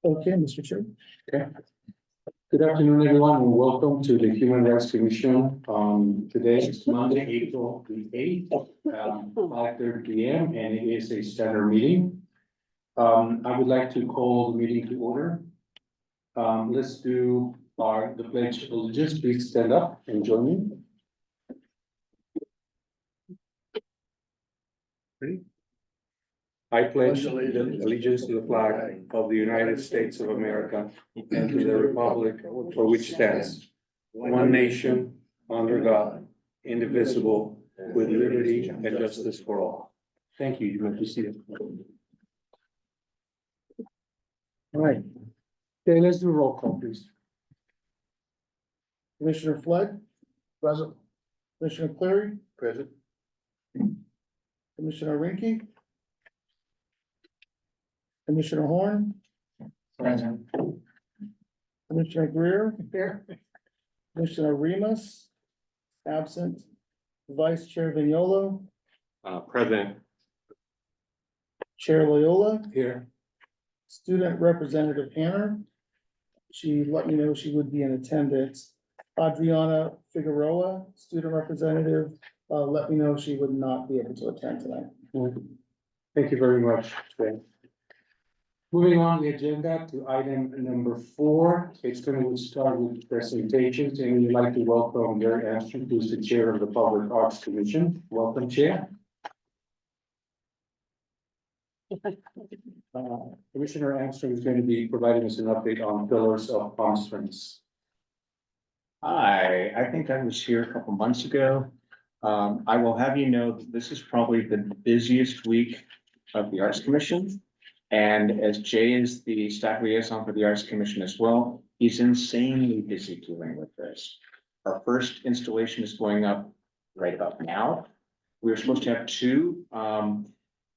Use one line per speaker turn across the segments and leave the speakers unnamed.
Okay, Mr. Chair.
Okay. Good afternoon, everyone, and welcome to the Human Rights Commission. Today is Monday, April the 8th, 5:30 p.m., and it is a standard meeting. I would like to call the meeting to order. Let's do the pledge of allegiance. Please stand up and join me. Ready? I pledge allegiance to the flag of the United States of America and to the republic for which stands one nation under God, indivisible, with liberty and justice for all. Thank you. You may be seated. All right. Okay, let's do a roll call, please.
Commissioner Flood. Present. Commissioner Cleary.
Present.
Commissioner Rinke. Commissioner Horn.
Present.
Commissioner Greer. Here. Commissioner Remus. Absent. Vice Chair Vignolo.
Present.
Chair Loyola.
Here.
Student Representative Hanner. She let me know she would be in attendance. Adriana Figueroa, Student Representative, let me know she would not be able to attend tonight.
Thank you very much, Jay. Moving on the agenda to item number 4, it's going to start with presentations, and we'd like to welcome Gary Armstrong, who's the chair of the Public Arts Commission. Welcome, Chair. Commissioner Armstrong is going to be providing us an update on Pillars of Palm Springs.
Hi, I think I was here a couple months ago. I will have you know that this is probably the busiest week of the Arts Commission. And as Jay is the staff liaison for the Arts Commission as well, he's insanely busy dealing with this. Our first installation is going up right about now. We were supposed to have 2.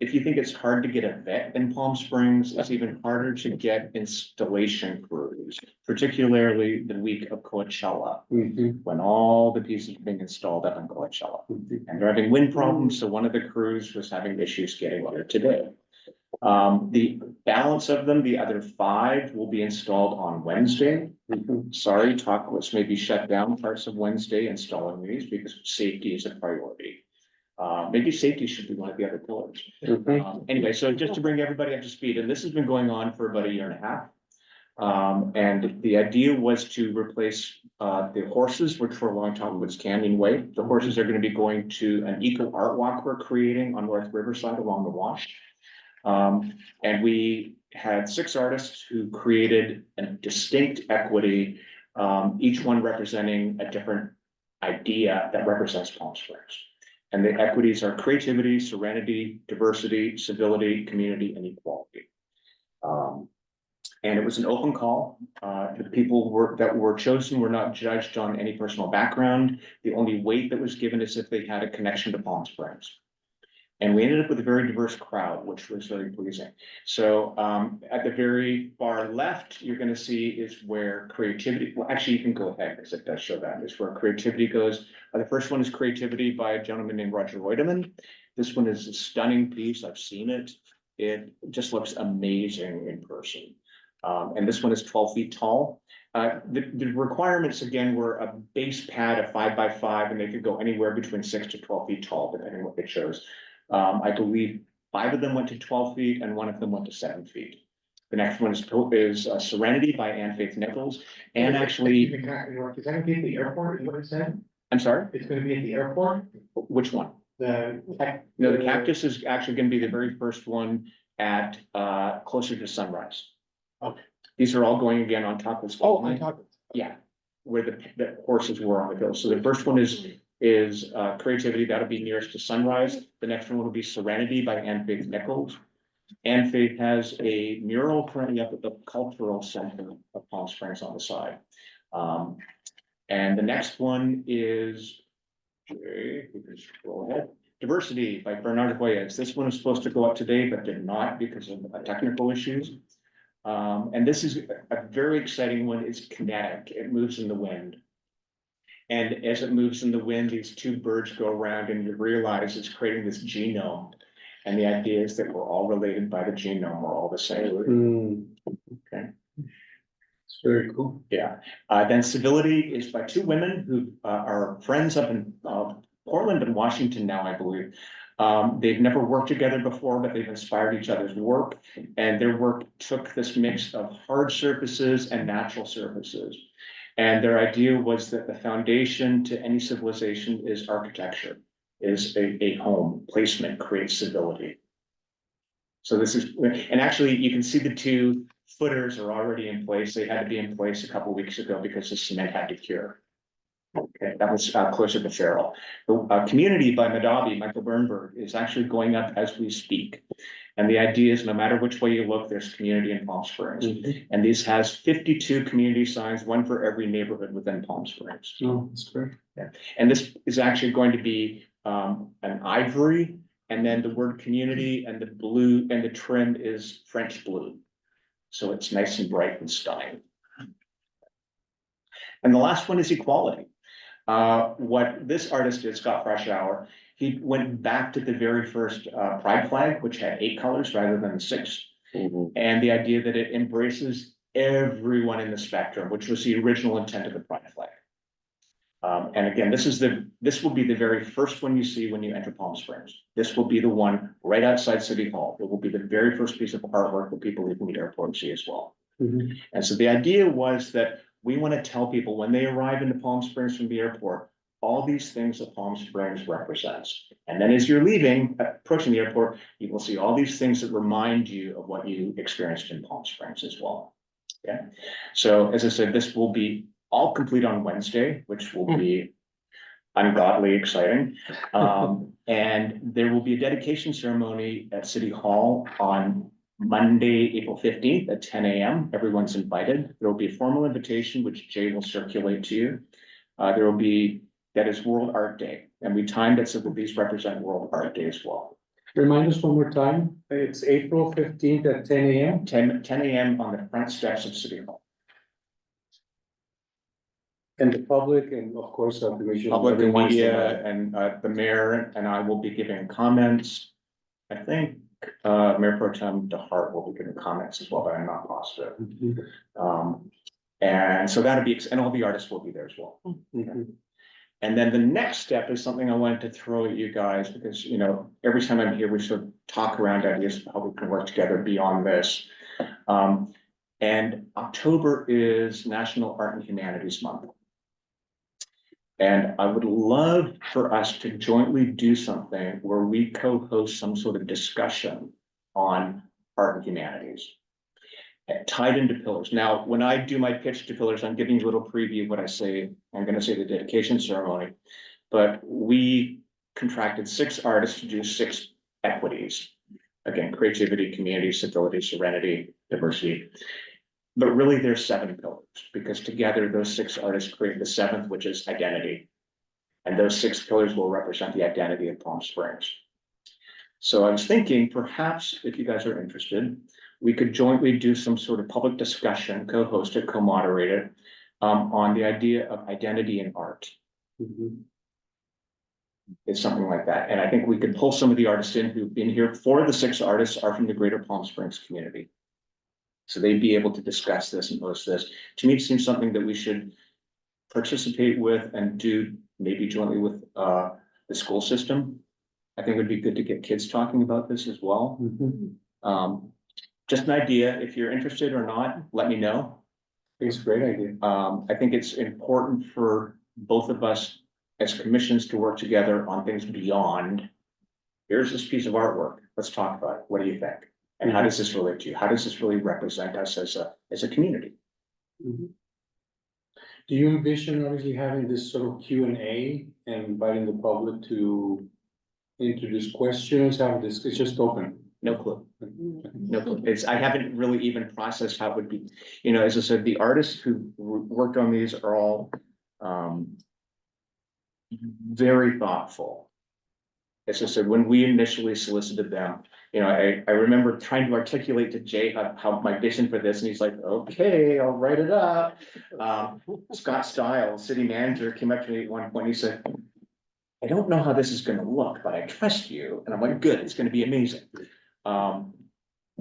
If you think it's hard to get a vet in Palm Springs, it's even harder to get installation crews, particularly the week of Coachella, when all the pieces are being installed up in Coachella. And they're having wind problems, so one of the crews was having issues getting here today. The balance of them, the other 5, will be installed on Wednesday. Sorry, Talkless may be shut down parts of Wednesday installing these because safety is a priority. Maybe safety should be one of the other pillars. Anyway, so just to bring everybody up to speed, and this has been going on for about 1.5 years. And the idea was to replace the horses, which were along Talkwoods Canyon Way. The horses are going to be going to an eco art walk we're creating on North Riverside along the wash. And we had 6 artists who created a distinct equity, each one representing a different idea that represents Palm Springs. And the equities are creativity, serenity, diversity, civility, community, and equality. And it was an open call. The people that were chosen were not judged on any personal background. The only weight that was given is if they had a connection to Palm Springs. And we ended up with a very diverse crowd, which was very pleasing. So at the very far left, you're going to see is where creativity, well, actually, you can go ahead because it does show that, is where creativity goes. The first one is Creativity by a gentleman named Roger Reutemann. This one is a stunning piece. I've seen it. It just looks amazing in person. And this one is 12 feet tall. The requirements, again, were a base pad of 5 by 5, and they could go anywhere between 6 to 12 feet tall, depending on what they chose. I believe 5 of them went to 12 feet and 1 of them went to 7 feet. The next one is Serenity by Anne Faith Nichols. And actually,
is that going to be at the airport? Is what it said?
I'm sorry,
It's going to be at the airport.
which one?
The
Cactus is actually going to be the very first one at closer to sunrise.
Okay.
These are all going again on top of.
Oh, on top of it.
Yeah, where the horses were on the hill. So the first one is Creativity. That'll be nearest to sunrise. The next one will be Serenity by Anne Faith Nichols. Anne Faith has a mural currently up at the Cultural Center of Palm Springs on the side. And the next one is, scroll ahead, Diversity by Bernard Hoyes. This one is supposed to go up today, but did not because of technical issues. And this is a very exciting one. It's kinetic. It moves in the wind. And as it moves in the wind, these 2 birds go around and you realize it's creating this genome. And the idea is that we're all related by the genome. We're all the same. Okay.
It's very cool.
Yeah, then Civility is by two women who are friends up in Portland and Washington now, I believe. They've never worked together before, but they've inspired each other's work. And their work took this mix of hard surfaces and natural surfaces. And their idea was that the foundation to any civilization is architecture, is a home placement creates civility. So this is, and actually you can see the two footers are already in place. They had to be in place a couple weeks ago because the cement had to cure. Okay, that was closer to Farrell. The community by Madabi, Michael Bernberg, is actually going up as we speak. And the idea is no matter which way you look, there's community in Palm Springs. And this has 52 community signs, one for every neighborhood within Palm Springs.
Oh, that's great.
And this is actually going to be an ivory, and then the word community and the blue and the trim is French blue. So it's nice and bright and stunning. And the last one is equality. What this artist did, Scott Freshour, he went back to the very first pride flag, which had 8 colors rather than 6. And the idea that it embraces everyone in the spectrum, which was the original intent of the pride flag. And again, this will be the very first one you see when you enter Palm Springs. This will be the one right outside City Hall. It will be the very first piece of artwork that people leaving the airport see as well. And so the idea was that we want to tell people when they arrive into Palm Springs from the airport, all these things that Palm Springs represents. And then as you're leaving, approaching the airport, you will see all these things that remind you of what you experienced in Palm Springs as well. Okay, so as I said, this will be all complete on Wednesday, which will be ungodly exciting. And there will be a dedication ceremony at City Hall on Monday, April 15th at 10 a.m. Everyone's invited. There will be a formal invitation, which Jay will circulate to you. There will be, that is World Art Day, and we timed it so that these represent World Art Day as well.
Remind us one more time. It's April 15th at 10 a.m.
10 a.m. on the front steps of City Hall.
And the public and of course, the commission.
Public and
everyone's
media
invited.
and the mayor and I will be giving comments. I think Mayor Pro Tem DeHart will be giving comments as well, but I'm not positive. And so that'll be, and all the artists will be there as well. And then the next step is something I wanted to throw at you guys, because, you know, every time I'm here, we sort of talk around ideas of how we can work together beyond this. And October is National Art and Humanities Month. And I would love for us to jointly do something where we co-host some sort of discussion on art and humanities. Tied into pillars. Now, when I do my pitch to pillars, I'm giving you a little preview of what I say. I'm going to say the dedication ceremony, but we contracted 6 artists to do 6 equities. Again, creativity, community, civility, serenity, diversity. But really there's 7 pillars, because together those 6 artists create the 7th, which is identity. And those 6 pillars will represent the identity of Palm Springs. So I was thinking perhaps if you guys are interested, we could jointly do some sort of public discussion, co-hosted, co-moderated, on the idea of identity in art. It's something like that. And I think we could pull some of the artists in who've been here. 4 of the 6 artists are from the greater Palm Springs community. So they'd be able to discuss this and host this. To me, it seems something that we should participate with and do maybe jointly with the school system. I think it would be good to get kids talking about this as well. Just an idea. If you're interested or not, let me know.
It's a great idea.
I think it's important for both of us as commissions to work together on things beyond. Here's this piece of artwork. Let's talk about it. What do you think? And how does this relate to you? How does this really represent us as a community?
Do you envision obviously having this sort of Q&A and inviting the public to introduce questions? Have this, it's just open.
No clue. No clue. I haven't really even processed how it would be. You know, as I said, the artists who worked on these are all very thoughtful. As I said, when we initially solicited them, you know, I remember trying to articulate to Jay how my vision for this, and he's like, okay, I'll write it up. Scott Stiles, city manager, came up to me at one point, he said, I don't know how this is gonna look, but I trust you. And I'm like, good, it's gonna be amazing.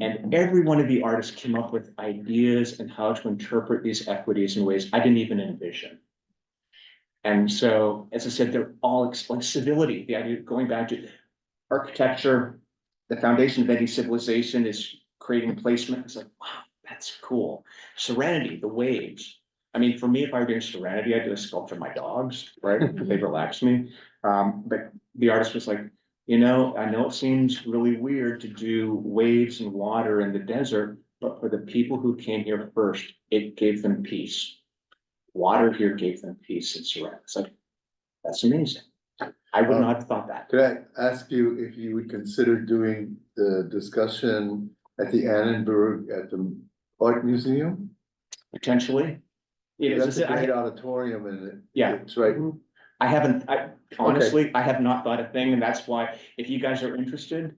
And every one of the artists came up with ideas and how to interpret these equities in ways I didn't even envision. And so, as I said, they're all like civility, the idea of going back to architecture, the foundation of any civilization is creating placement. It's like, wow, that's cool. Serenity, the waves. I mean, for me, if I were doing Serenity, I'd do a sculpture of my dogs, right? They relax me. But the artist was like, I know it seems really weird to do waves and water in the desert, but for the people who came here first, it gave them peace. Water here gave them peace and serenity. It's like, that's amazing. I would not have thought that.
Could I ask you if you would consider doing the discussion at the Annenberg at the Art Museum?
Potentially. Yeah,
That's a great auditorium and
Yeah.
it's right.
I have not thought a thing, and that's why, if you guys are interested,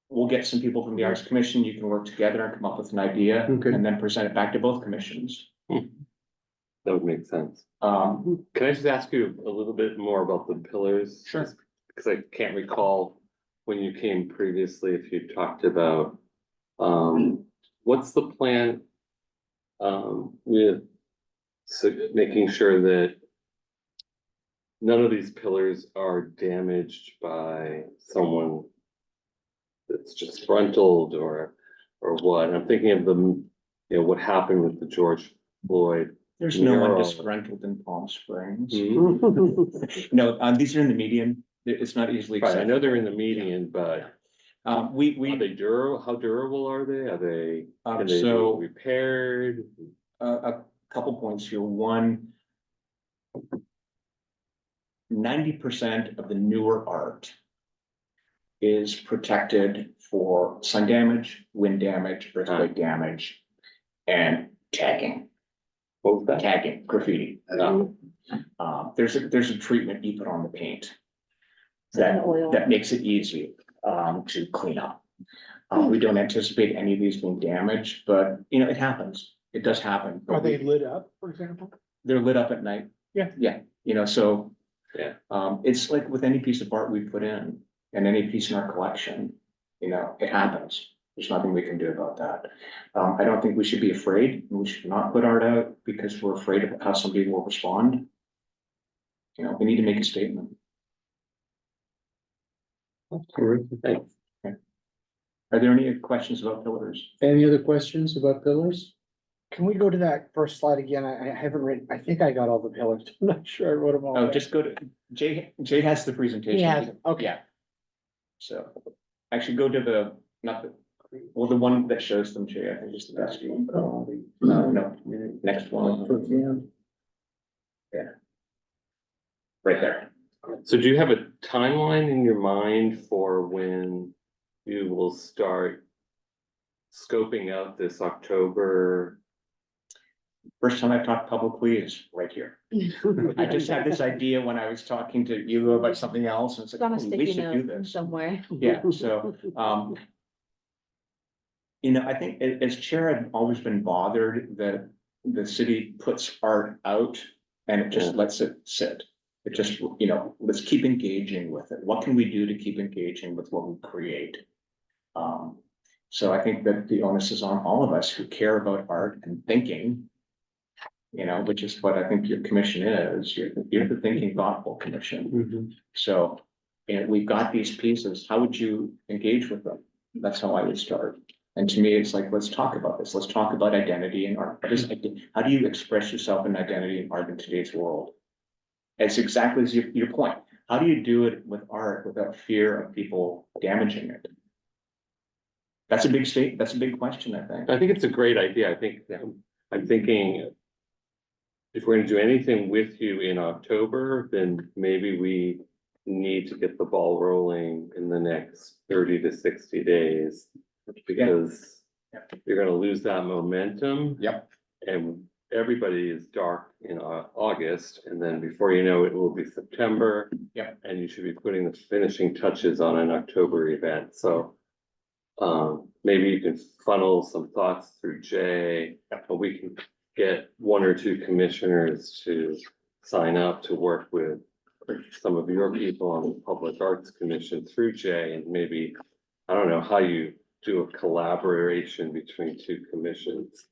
we'll get some people from the Arts Commission, you can work together and come up with an idea,
Okay.
and then present it back to both commissions.
That would make sense.
Um,
Can I just ask you a little bit more about the pillars?
Sure.
Because I can't recall when you came previously, if you talked about, what's the plan? With making sure that none of these pillars are damaged by someone that's disgruntled or what. I'm thinking of what happened with the George Floyd.
there's no one
Mural.
disgruntled in Palm Springs.
Mhm.
No, these are in the median, it's not easily
Right, I know
accessible.
they're in the median, but are
We,
they durable? How durable are they? Are they, can they be
so,
repaired?
a couple points here. One, 90% of the newer art is protected for sun damage, wind damage, earthquake damage, and tagging,
What was that?
graffiti. There's a treatment you put on the paint that makes it easy, to clean up. We don't anticipate any of these being damaged, but, it happens. It does happen.
Are they lit up, for example?
They're lit up at night.
Yeah.
Yeah, so.
Yeah.
It's like with any piece of art we put in, and any piece in our collection, it happens. There's nothing we can do about that. I don't think we should be afraid. We should not put art out because we're afraid of how somebody will respond. We need to make a statement.
Thanks.
Are there any questions about pillars?
Any other questions about pillars?
Can we go to that first slide again? I haven't read, I think I got all the pillars. I'm not sure I wrote them all.
Oh,
down.
just go to, Jay has the presentation.
He has it, okay.
Yeah. So, actually go to the the one that shows them, Jay, I think is the best. No, next one. Yeah. Right there.
So do you have a timeline in your mind for when you will start scoping out this October?
First time I've talked publicly is right here. I just had this idea when I was talking to you about something else, and it's
It's on a
like, we
sticky
should do
note
this.
somewhere.
Yeah, so, I think as chair, I've always been bothered that the city puts art out and it just
Yeah.
lets it sit. It just, let's keep engaging with it. What can we do to keep engaging with what we create? So I think that the onus is on all of us who care about art and thinking, which is what I think your commission is. You're the thinking, thoughtful commission. So, we've got these pieces. How would you engage with them? That's how I would start. And to me, it's like, let's talk about this. Let's talk about identity and art. How do you express yourself in identity and art in today's world? It's exactly as your point. How do you do it with art without fear of people damaging it? That's a big state. That's a big question, I think.
I think it's a great idea. I think, I'm thinking if we're gonna do anything with you in October, then maybe we need to get the ball rolling in the next 30 to 60 days. Because you're gonna lose that momentum.
Yep.
And everybody is dark in August, and then before you know it, will be September.
Yep.
And you should be putting the finishing touches on an October event, so. Maybe you can funnel some thoughts through Jay, but we can get one or two commissioners to sign up to work with some of your people on the Public Arts Commission through Jay, and maybe, I don't know how you do a collaboration between two commissions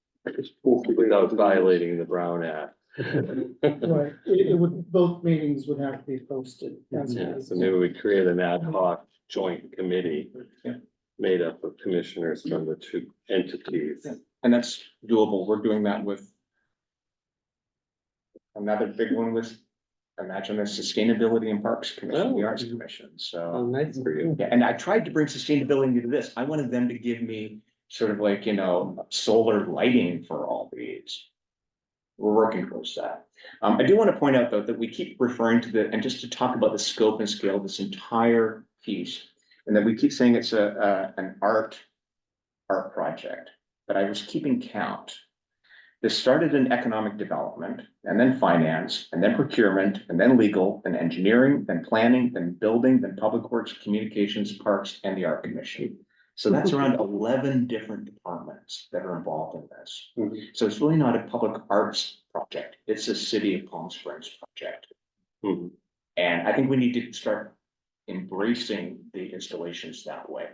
without violating the Brown Act.
Right, it would, both meetings would have to be posted. That's
Yeah,
what
so maybe we create an ad hoc joint committee
Yeah.
made up of commissioners from the two entities.
And that's doable. We're doing that with another big one was, imagine the Sustainability and Parks Commission, the Arts Commission,
Oh,
so.
nice for you.
Yeah, and I tried to bring sustainability to this. I wanted them to give me sort of like, solar lighting for all these. We're working towards that. I do want to point out, though, that we keep referring to and just to talk about the scope and scale of this entire piece. And that we keep saying it's an art project, but I was keeping count. This started in economic development, and then finance, and then procurement, and then legal, then engineering, then planning, then building, then public works, communications, parks, and the art commission. So that's around 11 different departments that are involved in this. So it's really not a public arts project, it's a city of Palm Springs project.
Mhm.
And I think we need to start embracing the installations that way.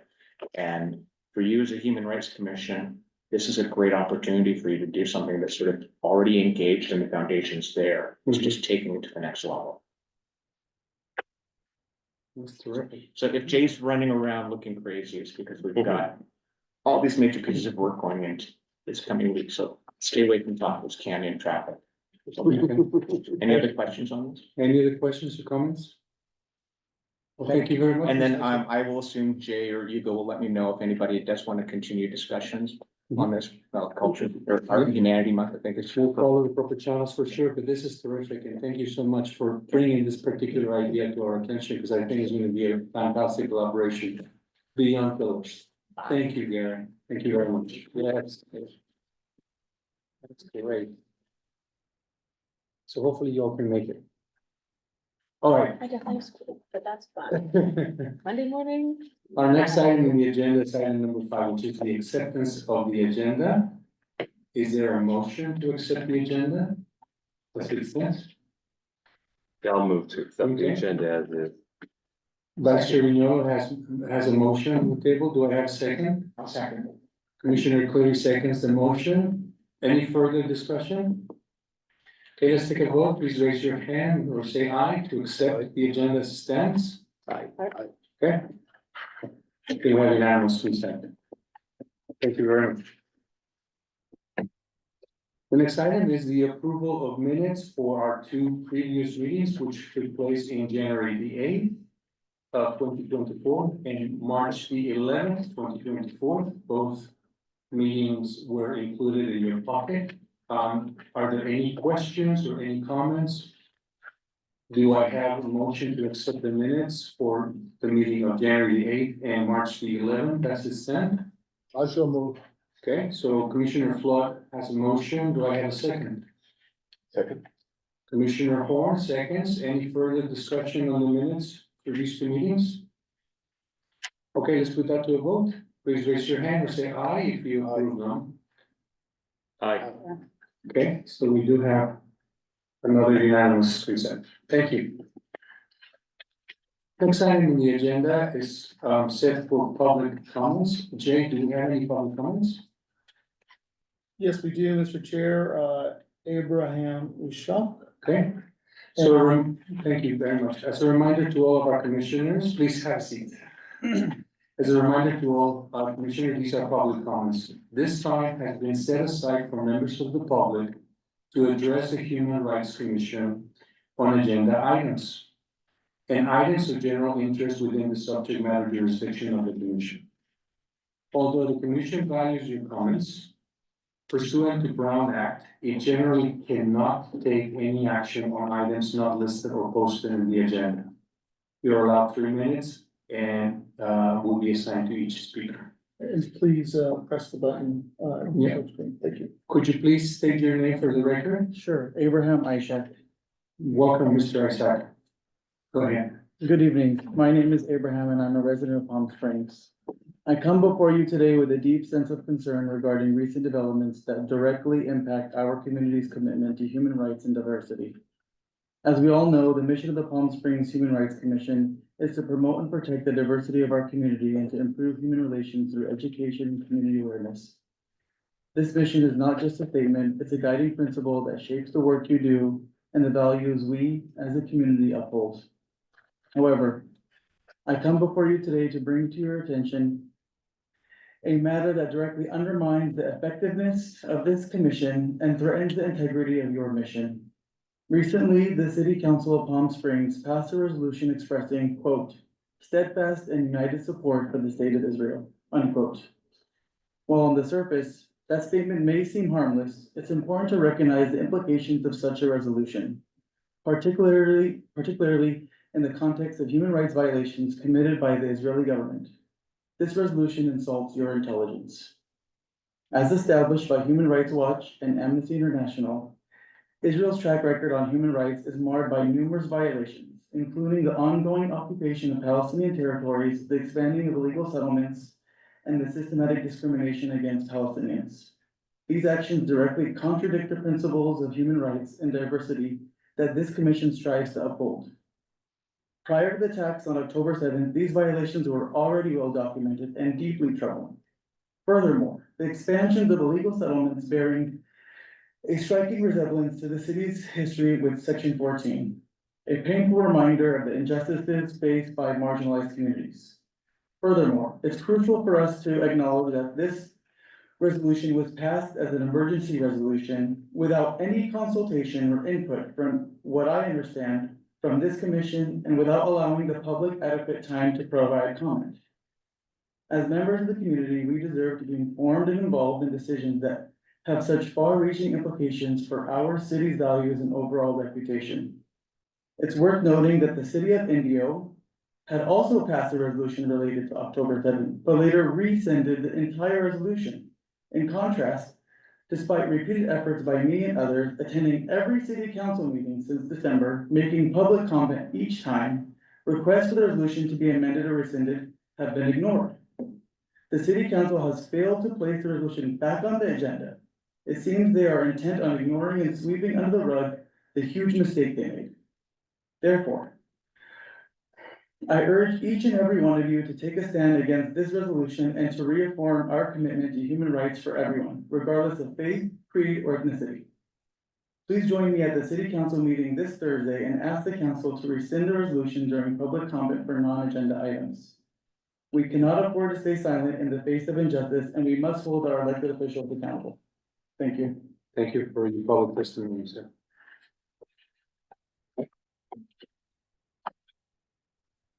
And for you as a Human Rights Commission, this is a great opportunity for you to do something that's sort of already engaged and the foundation's there. It's just taking it to the next level.
That's terrific.
So if Jay's running around looking crazy, it's because we've got all these major pieces of work going into this coming week, so stay away from Tacos Canyon traffic. Any other questions on this?
Any other questions or comments? Well, thank you very much.
And then
Mr.
I will assume Jay or Hugo will let me know if anybody does want to continue discussions on this culture or art and humanity month. I think it's.
We'll follow the proper channels for sure, but this is terrific, and thank you so much for bringing this particular idea to our attention, because I think it's gonna be a fantastic collaboration beyond pillars. Thank you, Gary. Thank you very much. Yes. That's great. So hopefully you all can make it. All right.
I definitely have school, but that's fun. Monday morning,
Our next item on the agenda is item number 5, which is the acceptance of the agenda. Is there a motion to accept the agenda? Does it make sense?
I'll move to accept the
Okay.
agenda as is.
Vice Chair Vignolo has a motion on the table. Do I have a second?
I'll second.
Commissioner Cleary seconds the motion. Any further discussion? Okay, let's take a vote. Please raise your hand or say aye to accept the agenda as it stands. Aye. Okay. Okay, we have unanimous consent. Thank you very much. The next item is the approval of minutes for our 2 previous meetings, which took place in January the 8th of 2024 and March the 11th, 2024. Both meetings were included in your pocket. Are there any questions or any comments? Do I have a motion to accept the minutes for the meeting of January the 8th and March the 11th? That's it sent.
I shall move.
Okay, so Commissioner Flood has a motion. Do I have a second?
Second.
Commissioner Horn seconds. Any further discussion on the minutes for these 2 meetings? Okay, let's put that to a vote. Please raise your hand or say aye if you approve them.
Aye.
Okay, so we do have another unanimous consent. Thank you. Next item on the agenda is set for public comments. Jay, do we have any public comments?
Yes, we do, Mr. Chair, Abraham Ushak.
Okay. So, thank you very much. As a reminder to all of our commissioners, please have a seat. As a reminder to all our commissioners, these are public comments. This time has been set aside for members of the public to address the Human Rights Commission on agenda items and items of general interest within the subject matter jurisdiction of the commission. Although the commission values your comments, pursuant to Brown Act, it generally cannot take any action on items not listed or posted in the agenda. You're allowed 3 minutes and will be assigned to each speaker.
And please, press the button,
Yeah.
on the screen. Thank you.
Could you please state your name for the record?
Sure, Abraham Ishak.
Welcome, Mr. Isaac. Go ahead.
Good evening. My name is Abraham and I'm a resident of Palm Springs. I come before you today with a deep sense of concern regarding recent developments that directly impact our community's commitment to human rights and diversity. As we all know, the mission of the Palm Springs Human Rights Commission is to promote and protect the diversity of our community and to improve human relations through education and community awareness. This mission is not just a statement, it's a guiding principle that shapes the work you do and the values we as a community uphold. However, I come before you today to bring to your attention a matter that directly undermines the effectiveness of this commission and threatens the integrity of your mission. Recently, the City Council of Palm Springs passed a resolution expressing, quote, steadfast and united support for the state of Israel, unquote. While on the surface, that statement may seem harmless, it's important to recognize the implications of such a resolution, particularly in the context of human rights violations committed by the Israeli government. This resolution insults your intelligence. As established by Human Rights Watch and Amnesty International, Israel's track record on human rights is marred by numerous violations, including the ongoing occupation of Palestinian territories, the expanding of illegal settlements, and the systematic discrimination against Palestinians. These actions directly contradict the principles of human rights and diversity that this commission strives to uphold. Prior to the attacks on October 7th, these violations were already well documented and deeply troubling. Furthermore, the expansion of illegal settlements bearing a striking resemblance to the city's history with Section 14, a painful reminder of the injustices faced by marginalized communities. Furthermore, it's crucial for us to acknowledge that this resolution was passed as an emergency resolution without any consultation or input from what I understand from this commission and without allowing the public adequate time to provide comment. As members of the community, we deserve to be informed and involved in decisions that have such far-reaching implications for our city's values and overall reputation. It's worth noting that the city of Indio had also passed a resolution related to October 7th, but later rescinded the entire resolution. In contrast, despite repeated efforts by me and others attending every city council meeting since December, making public comment each time, requests for the resolution to be amended or rescinded have been ignored. The city council has failed to place the resolution back on the agenda. It seems they are intent on ignoring and sweeping under the rug the huge mistake they made. Therefore, I urge each and every one of you to take a stand against this resolution and to reaffirm our commitment to human rights for everyone, regardless of faith, creed, or ethnicity. Please join me at the city council meeting this Thursday and ask the council to rescind the resolution during public comment for non-agenda items. We cannot afford to stay silent in the face of injustice, and we must hold our elected officials accountable. Thank you.
Thank you for your public testimony, sir.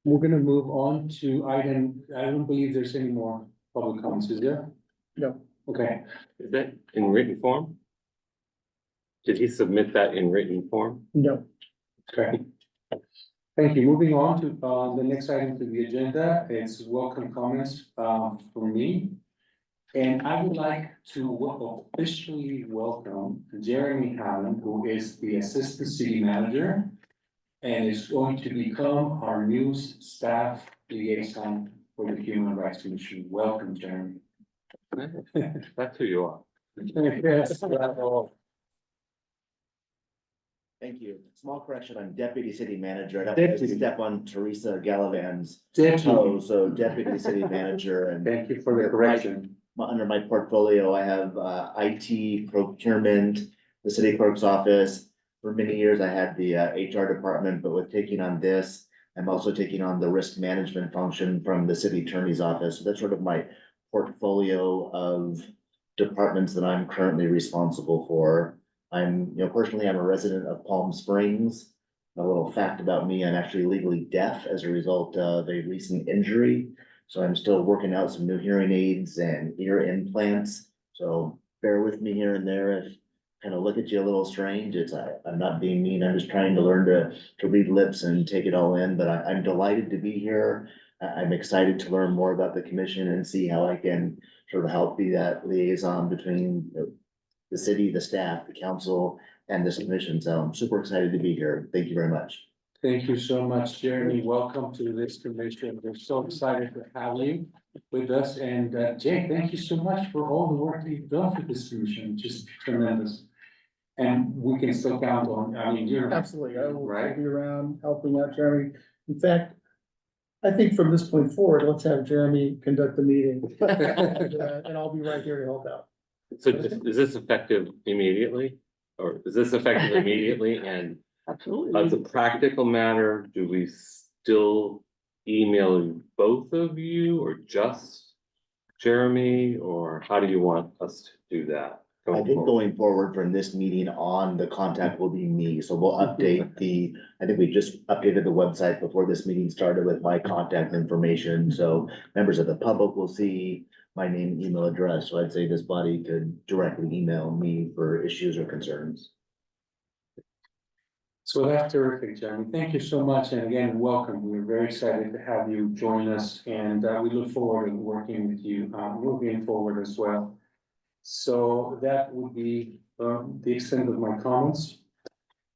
We're gonna move on to item, I don't believe there's any more public comments, is there?
No.
Okay,
Is that in written form? Did he submit that in written form?
No.
okay. Thank you. Moving on to, the next item to the agenda, it's welcome comments, from me. And I would like to officially welcome Jeremy Allen, who is the Assistant City Manager and is going to become our new staff liaison for the Human Rights Commission. Welcome, Jeremy.
That's who you are.
Yes, bravo.
Thank you. Small correction, I'm deputy city manager. I'd have to
Deputy.
step on Teresa Gallivan's
Deputy.
toes, so deputy city manager and
Thank you for the correction.
under my portfolio, I have IT, procurement, the city clerk's office. For many years, I had the HR department, but with taking on this, I'm also taking on the risk management function from the city attorney's office. So that's sort of my portfolio of departments that I'm currently responsible for. Personally, I'm a resident of Palm Springs. A little fact about me, I'm actually legally deaf as a result of a recent injury. So I'm still working out some new hearing aids and ear implants. So bear with me here and there if kind of look at you a little strange. I'm not being mean. I'm just trying to learn to read lips and take it all in, but I'm delighted to be here. I'm excited to learn more about the commission and see how I can sort of help be that liaison between the city, the staff, the council, and this commission. So I'm super excited to be here. Thank you very much.
Thank you so much, Jeremy. Welcome to this commission. We're so excited to have you with us. And Jay, thank you so much for all the work that you've done for this commission. Just tremendous. And we can still count on, I mean, you're.
Absolutely, I will
Right.
be around helping out Jeremy. In fact, I think from this point forward, let's have Jeremy conduct the meeting. And I'll be right here to help out.
So is this effective immediately? Or is this effective immediately? And as a practical matter, do we still email both of you or just Jeremy? Or how do you want us to do that?
I
going
think
forward?
going forward from this meeting on, the contact will be me, so we'll update I think we just updated the website before this meeting started with my contact information, so members of the public will see my name, and email address, so I'd say this body could directly email me for issues or concerns.
So that's terrific, Jeremy. Thank you so much. And again, welcome. We're very excited to have you join us and we look forward to working with you moving forward as well. So that would be the extent of my comments.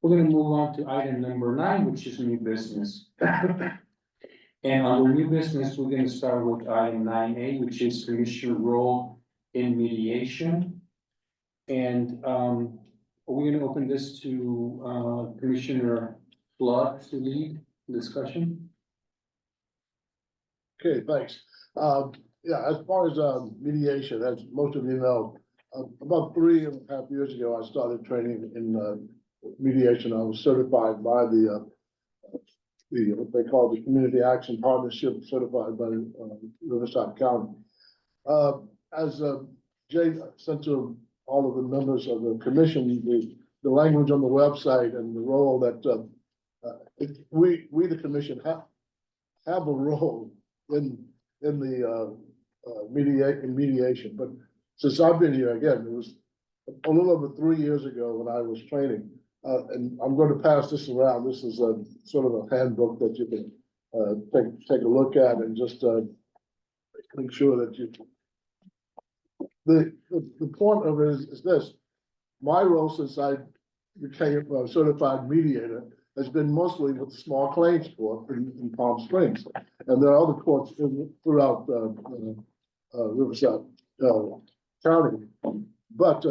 We're gonna move on to item number 9, which is new business. And under new business, we're gonna start with item 9A, which is commissioner role in mediation. And are we gonna open this to Commissioner Flood to lead discussion?
Okay, thanks. Yeah, as far as mediation, as most of you know, about 3.5 years ago, I started training in mediation. I was certified by the what they call the Community Action Partnership, certified by Riverside County. As Jay sent to all of the members of the commission, the language on the website and the role that we the commission have a role in the mediation, but since I've been here, again, it was a little over 3 years ago when I was training, and I'm going to pass this around. This is a sort of a handbook that you can take a look at and just make sure that you. The point of it is this: my role since I became a certified mediator has been mostly with the small claims court in Palm Springs, and there are other courts throughout Riverside County. But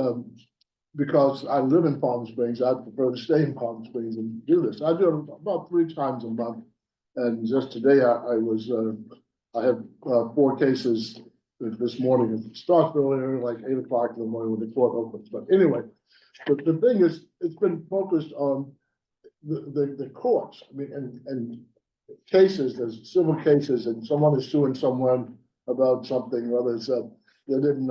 because I live in Palm Springs, I prefer to stay in Palm Springs and do this. I do it about 3 times a month, and just today I have 4 cases this morning. It starts earlier, like 8 o'clock in the morning when the court opens. But anyway, the thing is, it's been focused on the courts. I mean, and cases, there's civil cases, and someone is suing someone about something, whether it's they didn't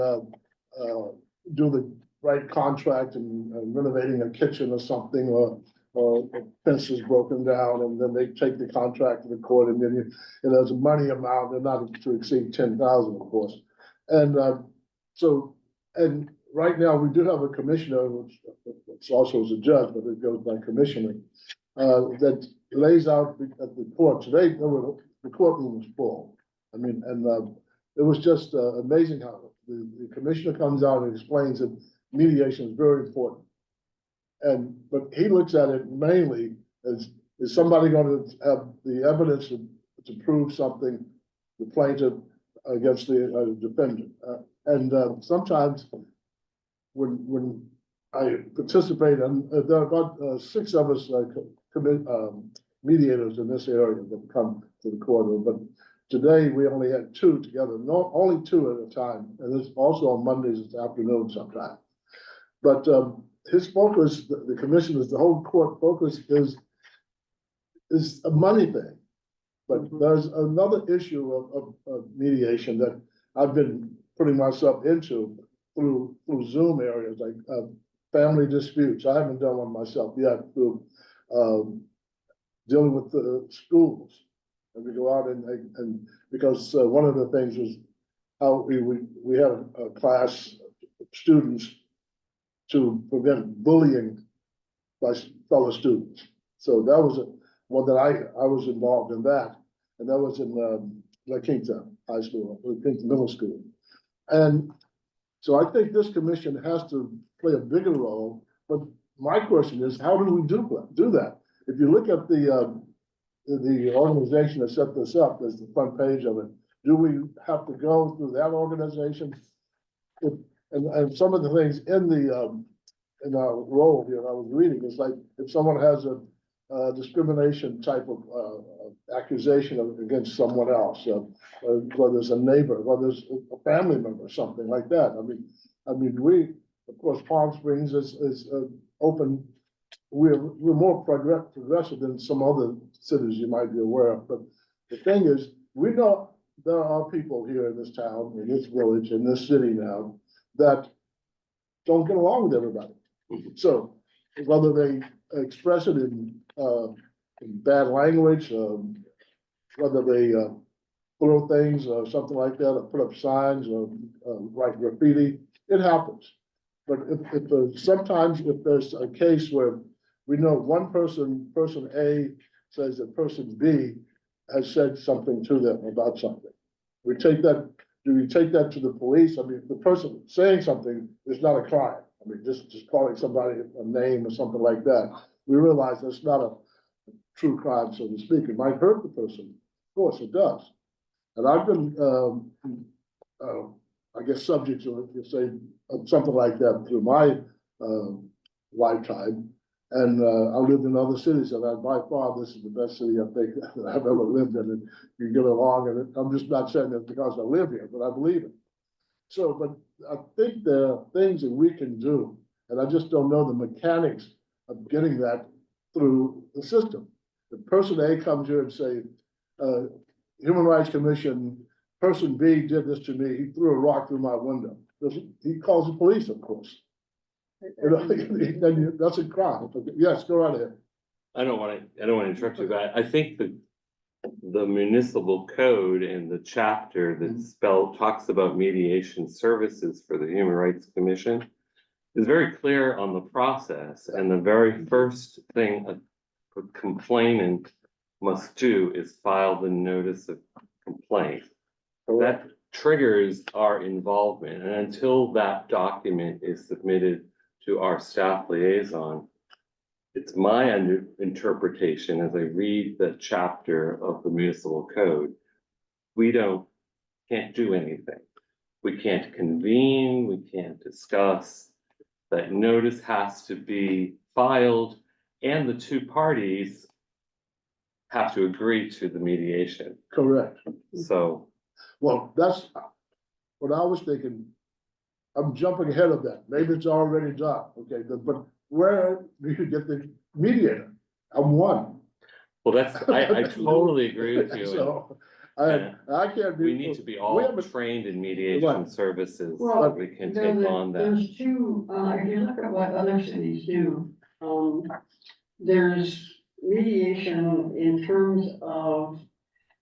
do the right contract and renovating a kitchen or something, or a fence is broken down, and then they take the contract to the court, and then there's a money amount, they're not to exceed 10,000, of course. And and right now, we do have a commissioner, which also is a judge, but it goes by commissioner, that lays out at the court. Today, the courtroom was full. I mean, and it was just amazing how the commissioner comes out and explains that mediation is very important. But he looks at it mainly as, is somebody going to have the evidence to prove something, the plaintiff against the defendant? Sometimes when I participate, and there are about 6 of us mediators in this area that come to the courtroom, but today we only had 2 together, only 2 at a time, and it's also on Mondays afternoon sometimes. But his focus, the commissioner's, the whole court focus is a money thing. But there's another issue of mediation that I've been putting myself into through Zoom areas, like family disputes. I haven't done one myself yet, through dealing with the schools. And we go out and because one of the things was how we had a class of students to prevent bullying by fellow students. So that was one that I was involved in that, and that was in La Quinta High School, La Quinta Middle School. And so I think this commission has to play a bigger role, but my question is, how do we do that? If you look at the organization that set this up, there's the front page of it. Do we have to go through that organization? And some of the things in in our role here, I was reading, it's like if someone has a discrimination type of accusation against someone else, whether it's a neighbor, whether it's a family member, something like that. I mean, we, of course, Palm Springs is open. We're more progressive than some other cities you might be aware of, but the thing is, we know there are people here in this town, in this village, in this city now, that don't get along with everybody. So whether they express it in bad language, whether they throw things or something like that, or put up signs or write graffiti, it happens. But sometimes if there's a case where we know one person A says that person B has said something to them about something, we take that, do we take that to the police? I mean, if the person saying something is not a crime. I mean, just calling somebody a name or something like that. We realize that's not a true crime, so to speak. It might hurt the person. Of course, it does. And I've been, I guess, subject to, you say, something like that through my lifetime. And I lived in other cities, and by far, this is the best city I think that I've ever lived in. And you get along, and I'm just not saying that because I live here, but I believe it. So, but I think there are things that we can do, and I just don't know the mechanics of getting that through the system. The person A comes here and say, Human Rights Commission, person B did this to me, he threw a rock through my window. He calls the police, of course. You know, then that's a crime. Yes, go right ahead.
I don't wanna interrupt you, but I think the municipal code and the chapter that talks about mediation services for the Human Rights Commission is very clear on the process, and the very first thing a complainant must do is file the notice of complaint. That triggers our involvement, and until that document is submitted to our staff liaison, it's my interpretation as I read the chapter of the municipal code, we can't do anything. We can't convene, we can't discuss. That notice has to be filed, and the two parties have to agree to the mediation.
Correct.
So,
Well, that's what I was thinking. I'm jumping ahead of that. Maybe it's already done, okay, but where do you get the mediator? I'm one.
well, I totally agree with you.
So,
Yeah.
I can't be.
We need to be
we
all
haven't-
trained in mediation
Right.
services so
Well,
that we can take on that.
There's two, if you look at what other cities do, there's mediation in terms of,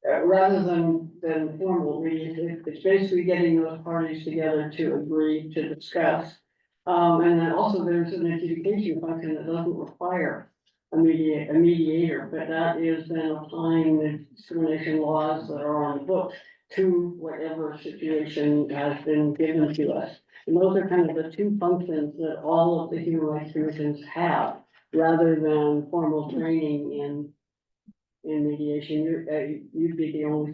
rather than formal mediation, it's basically getting those parties together to agree to discuss. And then also there's an adjudication function that doesn't require a mediator, but that is then applying the discrimination laws that are on the book to whatever situation has been given to us. And those are kind of the two functions that all of the human rights commissions have, rather than formal training in mediation. You'd be the only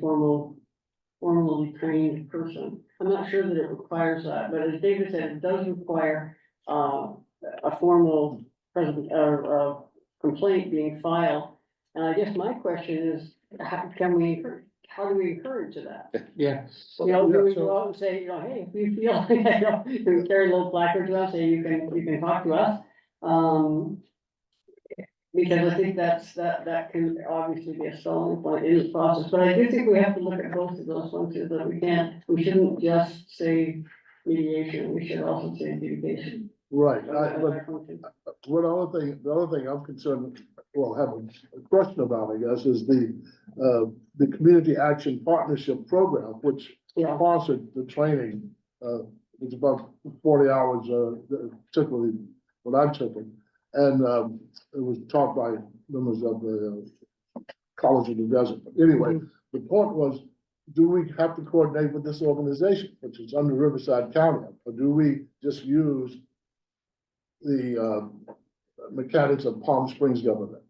formally trained person. I'm not sure that it requires that, but as David said, it does require a formal complaint being filed. And I guess my question is, how do we encourage that?
Yeah.
You know, do we go out and say, you know, hey, if you feel, you know, we carry little placards around, say you can talk to us. Because I think that can obviously be a stalling point in the process, but I do think we have to look at both of those functions, that we shouldn't just say mediation, we should also say adjudication.
Right, but the other thing I'm concerned, well, have a question about, I guess, is the Community Action Partnership Program, which sponsored the training. It's about 40 hours, typically what I'm taking. And it was taught by members of the College of the Desert. But anyway, the point was, do we have to coordinate with this organization, which is under Riverside County? Or do we just use the mechanics of Palm Springs government?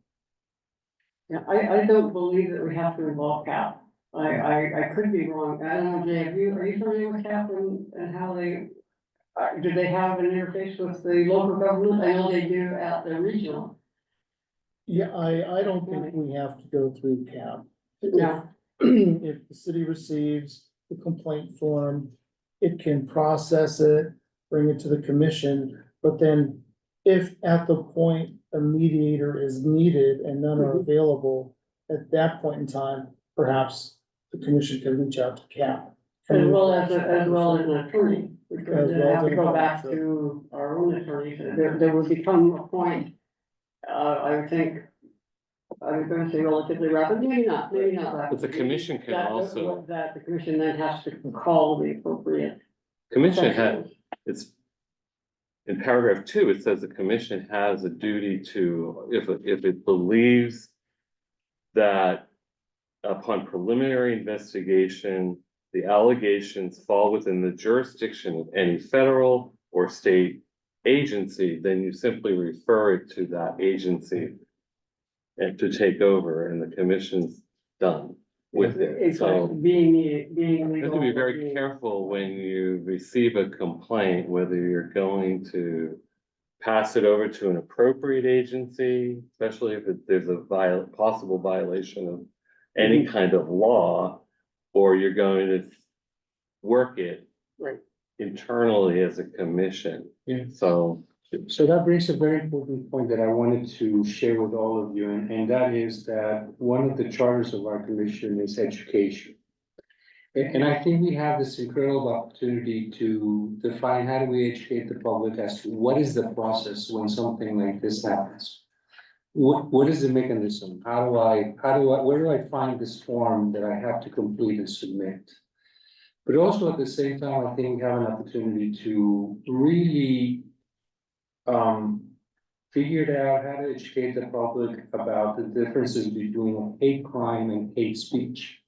Yeah, I don't believe that we have to involve CAP. I could be wrong. I don't know, Jay, are you familiar with CAP and how they do they have an interface with the local government? I know they do at the regional.
Yeah, I don't think we have to go through CAP.
No.
If the city receives the complaint form, it can process it, bring it to the commission, but then if at the point a mediator is needed and none are available, at that point in time, perhaps the commission can reach out to CAP.
As well as an attorney, because
As
they
well as
have to
an
go
attorney,
back
sure.
to our own attorneys, there would become a point. I would think, I was gonna say relatively rapid, maybe not rapid.
But the commission can
That-
also,
That the commission then has to call the appropriate.
commission has,
professionals.
it's. In paragraph 2, it says the commission has a duty to, if it believes that upon preliminary investigation, the allegations fall within the jurisdiction of any federal or state agency, then you simply refer it to that agency and to take over, and the commission's done with it.
It's
So
like being
you have
legal.
to be very careful when you receive a complaint, whether you're going to pass it over to an appropriate agency, especially if there's a possible violation of any kind of law, or you're going to work it
Right.
internally as a commission.
Yeah.
So,
So that brings a very important point that I wanted to share with all of you, and that is that one of the charters of our commission is education. And I think we have this incredible opportunity to define how do we educate the public as to what is the process when something like this happens? What is the mechanism? Where do I find this form that I have to complete and submit? But also at the same time, I think we have an opportunity to really figured out how to educate the public about the differences between hate crime and hate speech.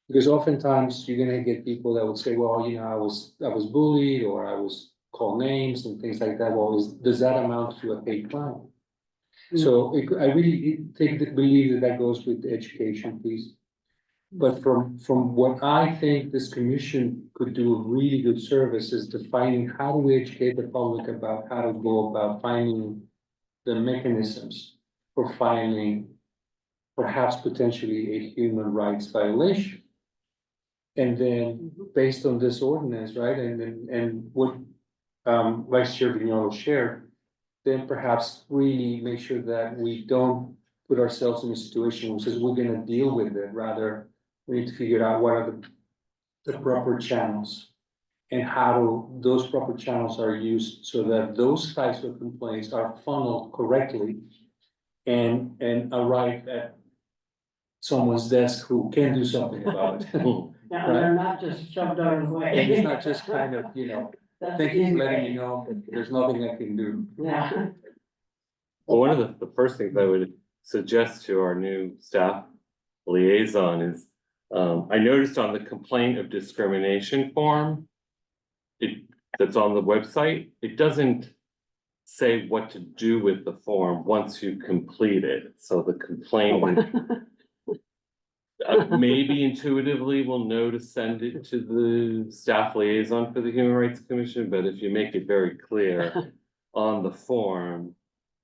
Because oftentimes you're gonna get people that would say, well, you know, I was bullied or I was called names and things like that. Well, does that amount to a hate crime? So I really believe that goes with the education piece. But from what I think this commission could do a really good service is defining how do we educate the public about how to go about finding the mechanisms for filing perhaps potentially a human rights violation. And then based on this ordinance, right, and what Vice Chair Vignolo shared, then perhaps really make sure that we don't put ourselves in a situation which is we're gonna deal with it, rather we need to figure out what are the proper channels and how those proper channels are used so that those types of complaints are funneled correctly and arrive at someone's desk who can do something about it.
Yeah, and they're not just shoved out of the way.
And it's not just kind of, you know,
That's
thank you for letting
easy.
me know, but there's nothing I can do.
Yeah.
well, one of the first things I would suggest to our new staff liaison is, I noticed on the complaint of discrimination form, that's on the website, it doesn't say what to do with the form once you complete it. So the complaint maybe intuitively will know to send it to the staff liaison for the Human Rights Commission, but if you make it very clear on the form,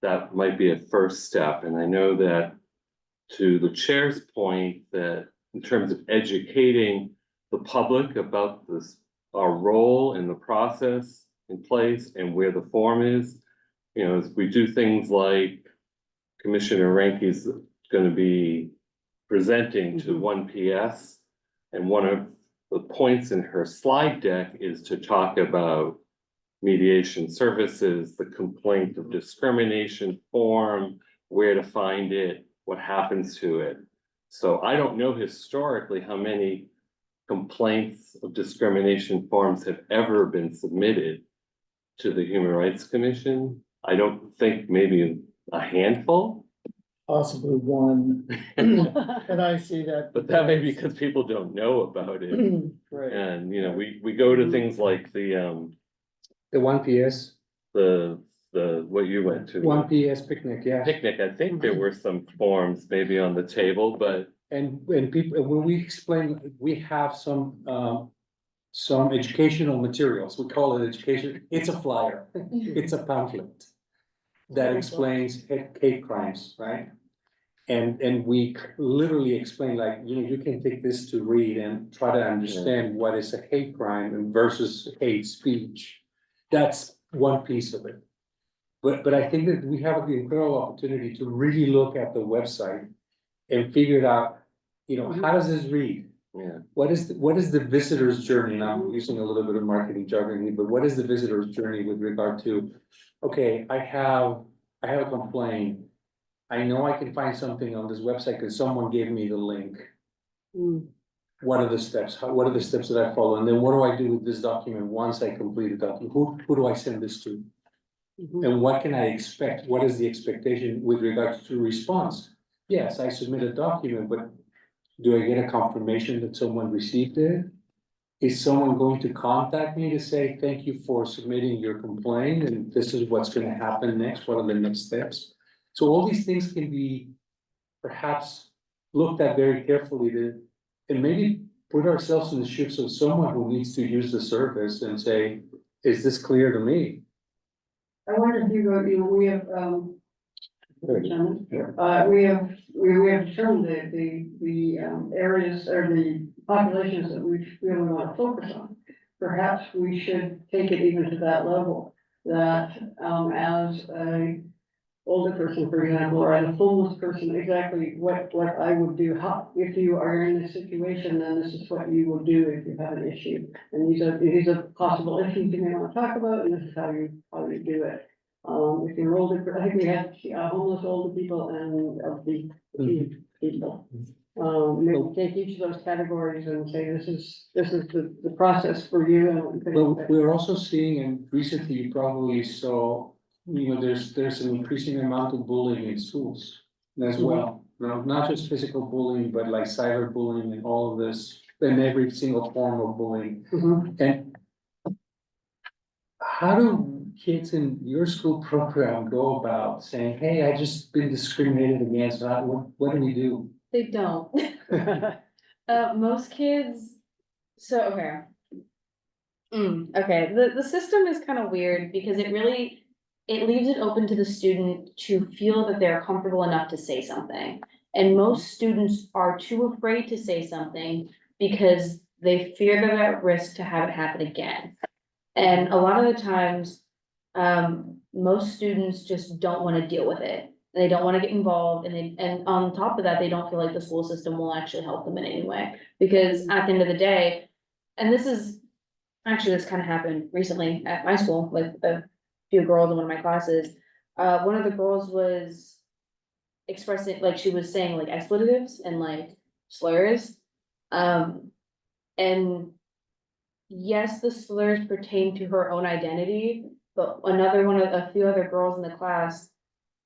that might be a first step. And I know that to the chair's point, that in terms of educating the public about this, our role in the process in place and where the form is, you know, as we do things like Commissioner Ranke's gonna be presenting to 1PS. And one of the points in her slide deck is to talk about mediation services, the complaint of discrimination form, where to find it, what happens to it. So I don't know historically how many complaints of discrimination forms have ever been submitted to the Human Rights Commission. I don't think, maybe a handful.
Possibly one, and I see that.
But that may be because people don't know about it.
Right.
And, you know, we go to things like
The 1PS,
what you went to.
1PS picnic, yeah.
Picnic, I think there were some forms maybe on the table, but
And people, when we explain, we have some some educational materials. We call it education, it's a flyer, it's a pamphlet that explains hate crimes, right? And we literally explain like, you can take this to read and try to understand what is a hate crime versus hate speech. That's one piece of it. But I think that we have the incredible opportunity to really look at the website and figure out, how does this read?
Yeah.
What is the visitor's journey? And I'm using a little bit of marketing jargon here, but what is the visitor's journey with regard to, okay, I have a complaint. I know I can find something on this website because someone gave me the link. What are the steps? What are the steps that I follow? And then what do I do with this document once I complete the document? Who do I send this to? And what can I expect? What is the expectation with regards to response? Yes, I submit a document, but do I get a confirmation that someone received it? Is someone going to contact me to say, thank you for submitting your complaint and this is what's gonna happen next? What are the next steps? So all these things can be perhaps looked at very carefully and maybe put ourselves in the shoes of someone who needs to use the service and say, is this clear to me?
I wonder if we have, Chairman, we have determined the areas or the populations that we really want to focus on. Perhaps we should take it even to that level, that, as a older person, for example, or as a homeless person, exactly what I would do, how, if you are in this situation, then this is what you will do if you have an issue. And these are possible issues you may want to talk about, and this is how you do it. If you're older, I think we had homeless older people and elderly people. Maybe take each of those categories and say, this is the process for you. And
But we're also seeing, and recently you probably saw, there's an increasing amount of bullying in schools as well. Not just physical bullying, but like cyberbullying and all of this, and every single form of bullying. And how do kids in your school program go about saying, hey, I just been discriminated against, what do we do?
They don't. Most kids, so, okay. Okay, the system is kind of weird because it leaves it open to the student to feel that they're comfortable enough to say something. And most students are too afraid to say something because they fear they're at risk to have it happen again. And a lot of the times, most students just don't want to deal with it. They don't want to get involved, and on top of that, they don't feel like the school system will actually help them in any way. Because at the end of the day, and this kind of happened recently at my school with a few girls in one of my classes. One of the girls was expressing, like, she was saying like expletives and like slurs. And yes, the slurs pertain to her own identity, but a few other girls in the class,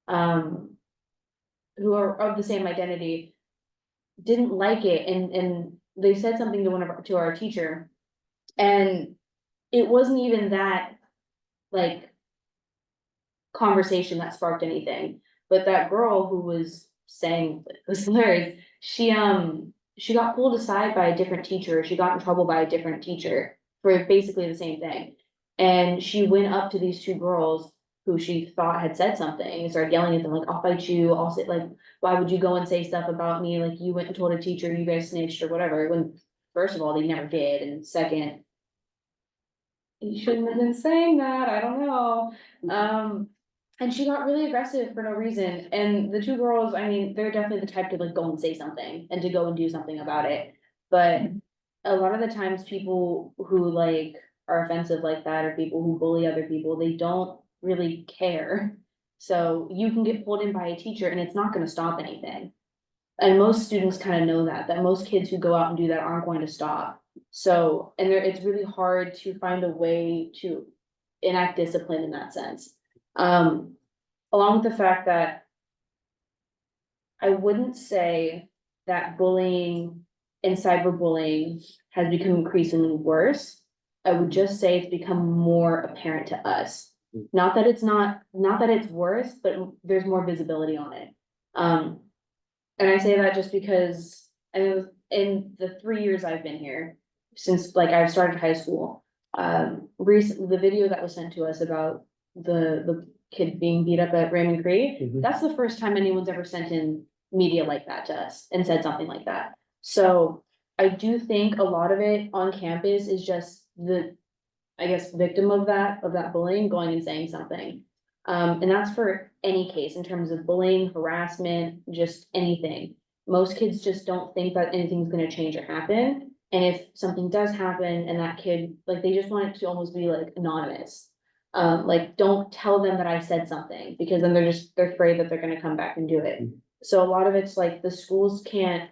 who are of the same identity, didn't like it, and they said something to our teacher, and it wasn't even that, like, conversation that sparked anything, but that girl who was saying the slurs, she got pulled aside by a different teacher. She got in trouble by a different teacher for basically the same thing. And she went up to these two girls who she thought had said something and started yelling at them, like, I'll fight you, I'll say, like, why would you go and say stuff about me? Like, you went and told a teacher, you guys snitched or whatever, when first of all, they never did, and second, you shouldn't have been saying that, I don't know. And she got really aggressive for no reason, and the two girls, I mean, they're definitely the type to like go and say something and to go and do something about it. But a lot of the times people who like are offensive like that, or people who bully other people, they don't really care. So you can get pulled in by a teacher and it's not gonna stop anything. And most students kind of know that most kids who go out and do that aren't going to stop. So, and it's really hard to find a way to enact discipline in that sense. Along with the fact that I wouldn't say that bullying and cyberbullying has become increasingly worse. I would just say it's become more apparent to us. Not that it's worse, but there's more visibility on it. And I say that just because in the 3 years I've been here, since like I've started high school. Recently, the video that was sent to us about the kid being beat up at Raymond Creek,
Mhm.
that's the first time anyone's ever sent in media like that to us and said something like that. So I do think a lot of it on campus is just the, I guess, victim of that bullying going and saying something. And that's for any case in terms of bullying, harassment, just anything. Most kids just don't think that anything's gonna change or happen. And if something does happen and that kid, like, they just want it to almost be like anonymous. Like, don't tell them that I said something, because then they're afraid that they're gonna come back and do it. So a lot of it's like the schools can't,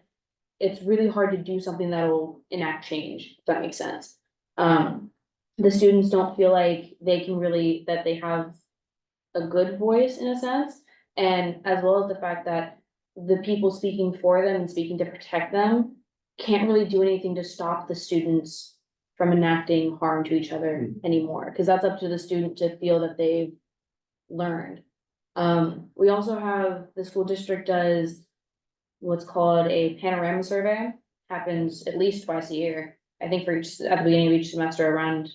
it's really hard to do something that'll enact change, if that makes sense. The students don't feel like they can really, that they have a good voice in a sense. And as well as the fact that the people speaking for them and speaking to protect them can't really do anything to stop the students from enacting harm to each other anymore, because that's up to the student to feel that they've learned. We also have, the school district does what's called a panorama survey, happens at least twice a year. I think for each, at the beginning of each semester around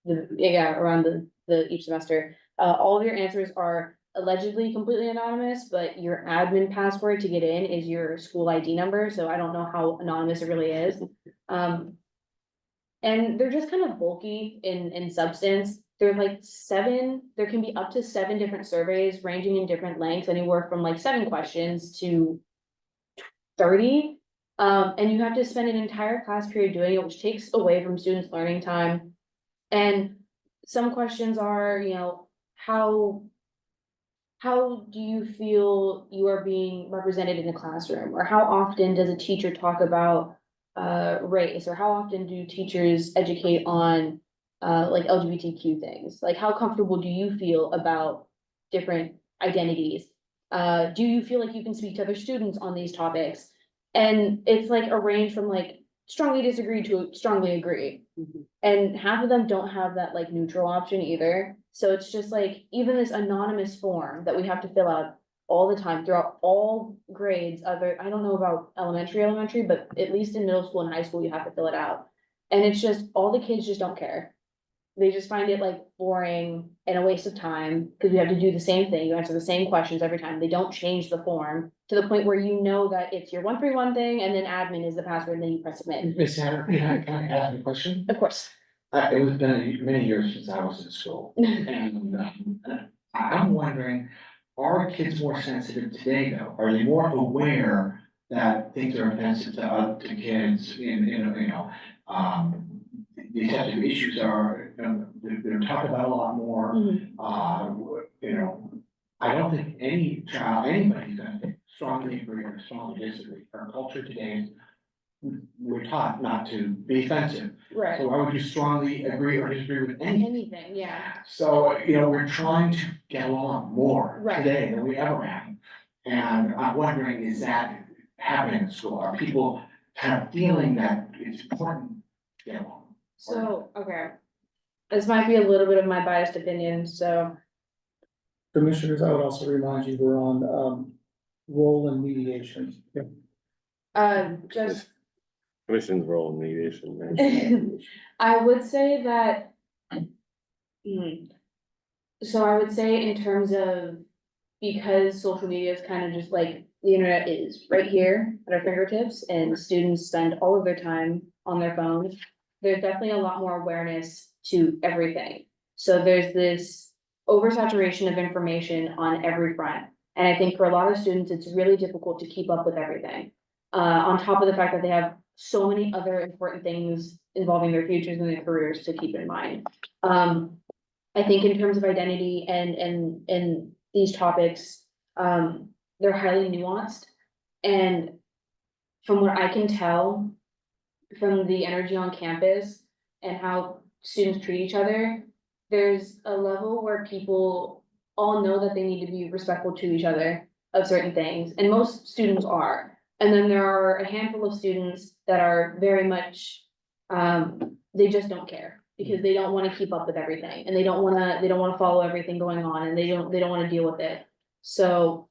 each semester. All of your answers are allegedly completely anonymous, but your admin password to get in is your school ID number, so I don't know how anonymous it really is. And they're just kind of bulky in substance. They're like there can be up to 7 different surveys ranging in different lengths, anywhere from like 7 questions to 30. And you have to spend an entire class period doing it, which takes away from students' learning time. And some questions are, you know, how do you feel you are being represented in the classroom? Or how often does a teacher talk about race? Or how often do teachers educate on like LGBTQ things? Like, how comfortable do you feel about different identities? Do you feel like you can speak to other students on these topics? And it's like a range from like strongly disagree to strongly agree. And half of them don't have that like neutral option either. So it's just like, even this anonymous form that we have to fill out all the time throughout all grades, other, I don't know about elementary, but at least in middle school and high school, you have to fill it out. And it's just, all the kids just don't care. They just find it like boring and a waste of time, because you have to do the same thing, you answer the same questions every time, they don't change the form. To the point where you know that it's your 131 thing, and then admin is the password, and then you press submit.
Ms. Hannah, can I ask a question?
Of course.
It was been many years since I was in school, and I'm wondering, are kids more sensitive today though? Are they more aware that things are offensive to kids in, you know, these types of issues are, they're talked about a lot more. You know, I don't think anybody's gonna strongly agree or strongly disagree. Our culture today, we're taught not to be offensive.
Right.
So why would you strongly agree or disagree with anything?
Anything, yeah.
So, you know, we're trying to get along more
Right.
today than we ever have. And I'm wondering, is that happening in school? Are people kind of feeling that it's important to get along?
So, okay. This might be a little bit of my biased opinion, so,
Commissioners, I would also remind you, we're on, role in mediation.
just,
Commission's role in mediation, right?
I would say that. So I would say in terms of, because social media is kind of just like, the internet is right here at our fingertips, and students spend all of their time on their phones. There's definitely a lot more awareness to everything. So there's this oversaturation of information on every front. And I think for a lot of students, it's really difficult to keep up with everything. On top of the fact that they have so many other important things involving their futures and their careers to keep in mind. I think in terms of identity and these topics, they're highly nuanced. And from what I can tell, from the energy on campus and how students treat each other, there's a level where people all know that they need to be respectful to each other of certain things, and most students are. And then there are a handful of students that are very much, they just don't care, because they don't wanna keep up with everything, and they don't wanna follow everything going on, and they don't wanna deal with it. So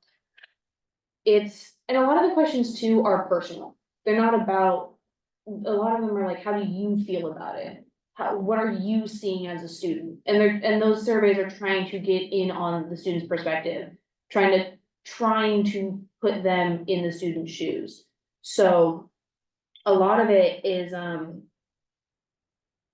and a lot of the questions too are personal. They're not about a lot of them are like, how do you feel about it? What are you seeing as a student? And those surveys are trying to get in on the student's perspective, trying to put them in the student's shoes. So a lot of it is,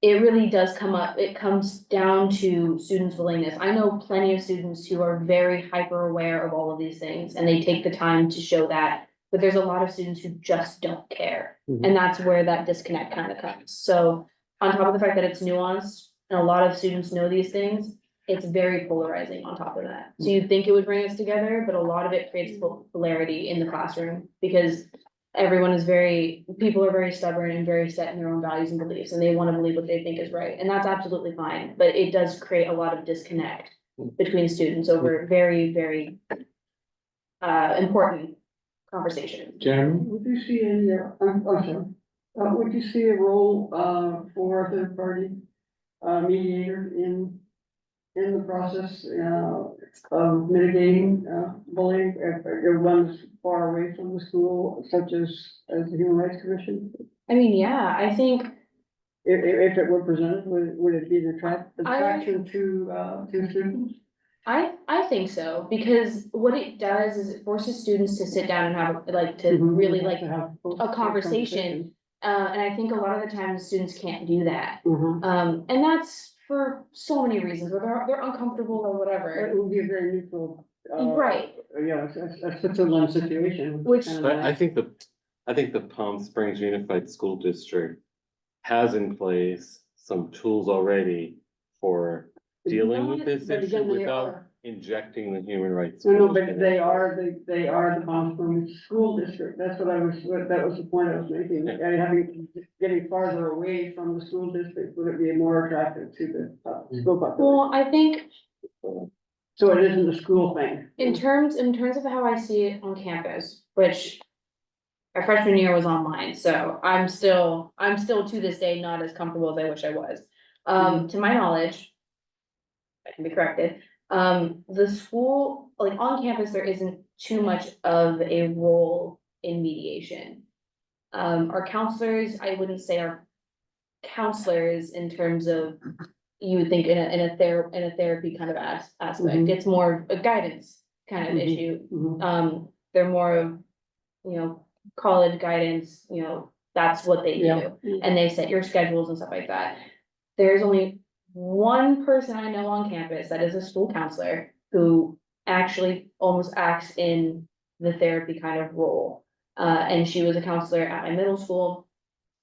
it really does it comes down to students' willingness. I know plenty of students who are very hyper aware of all of these things and they take the time to show that. But there's a lot of students who just don't care. And that's where that disconnect kind of comes. So on top of the fact that it's nuanced and a lot of students know these things, it's very polarizing on top of that. So you'd think it would bring us together, but a lot of it creates polarity in the classroom because people are very stubborn and very set in their own values and beliefs, and they want to believe what they think is right, and that's absolutely fine, but it does create a lot of disconnect between students over very, very important conversations.
Jeremy?
Would you see any, I'm sorry, would you see a role, for a third party, mediator in the process, of mitigating, bullying, if it runs far away from the school, such as the Human Rights Commission?
I mean, yeah, I think
If it were presented, would it be the attraction to students?
I think so, because what it does is it forces students to sit down and have, like, to really like
To have
a conversation. And I think a lot of the times students can't do that.
Mhm.
And that's for so many reasons, whether they're uncomfortable or
It
whatever.
would be a very neutral.
Right.
Yeah, a Switzerland situation.
Which-
kind of
But I
nice.
think the Palm Springs Unified School District has in place some tools already for dealing with this
But
issue
again, they
without
are-
injecting the human rights.
No, but
Commission.
they are the Palm Springs School District, that's that was the point I was making,
Yeah.
and getting farther away from the school district, would it be more attractive to the school population?
Well, I think
So it isn't a school thing.
in terms of how I see it on campus, which our freshman year was online, so I'm still to this day not as comfortable as I wish I was. To my knowledge, I can be corrected, the school, like on campus, there isn't too much of a role in mediation. Our counselors, I wouldn't say are counselors in terms of, you would think in a therapy kind of aspect,
Mhm.
it's more a guidance kind of
Mhm.
issue.
Mhm.
They're more of, college guidance, that's what they
Yeah.
do, and they set your schedules and stuff like that. There's only one person I know on campus that is a school counselor who actually almost acts in the therapy kind of role. And she was a counselor at my middle school.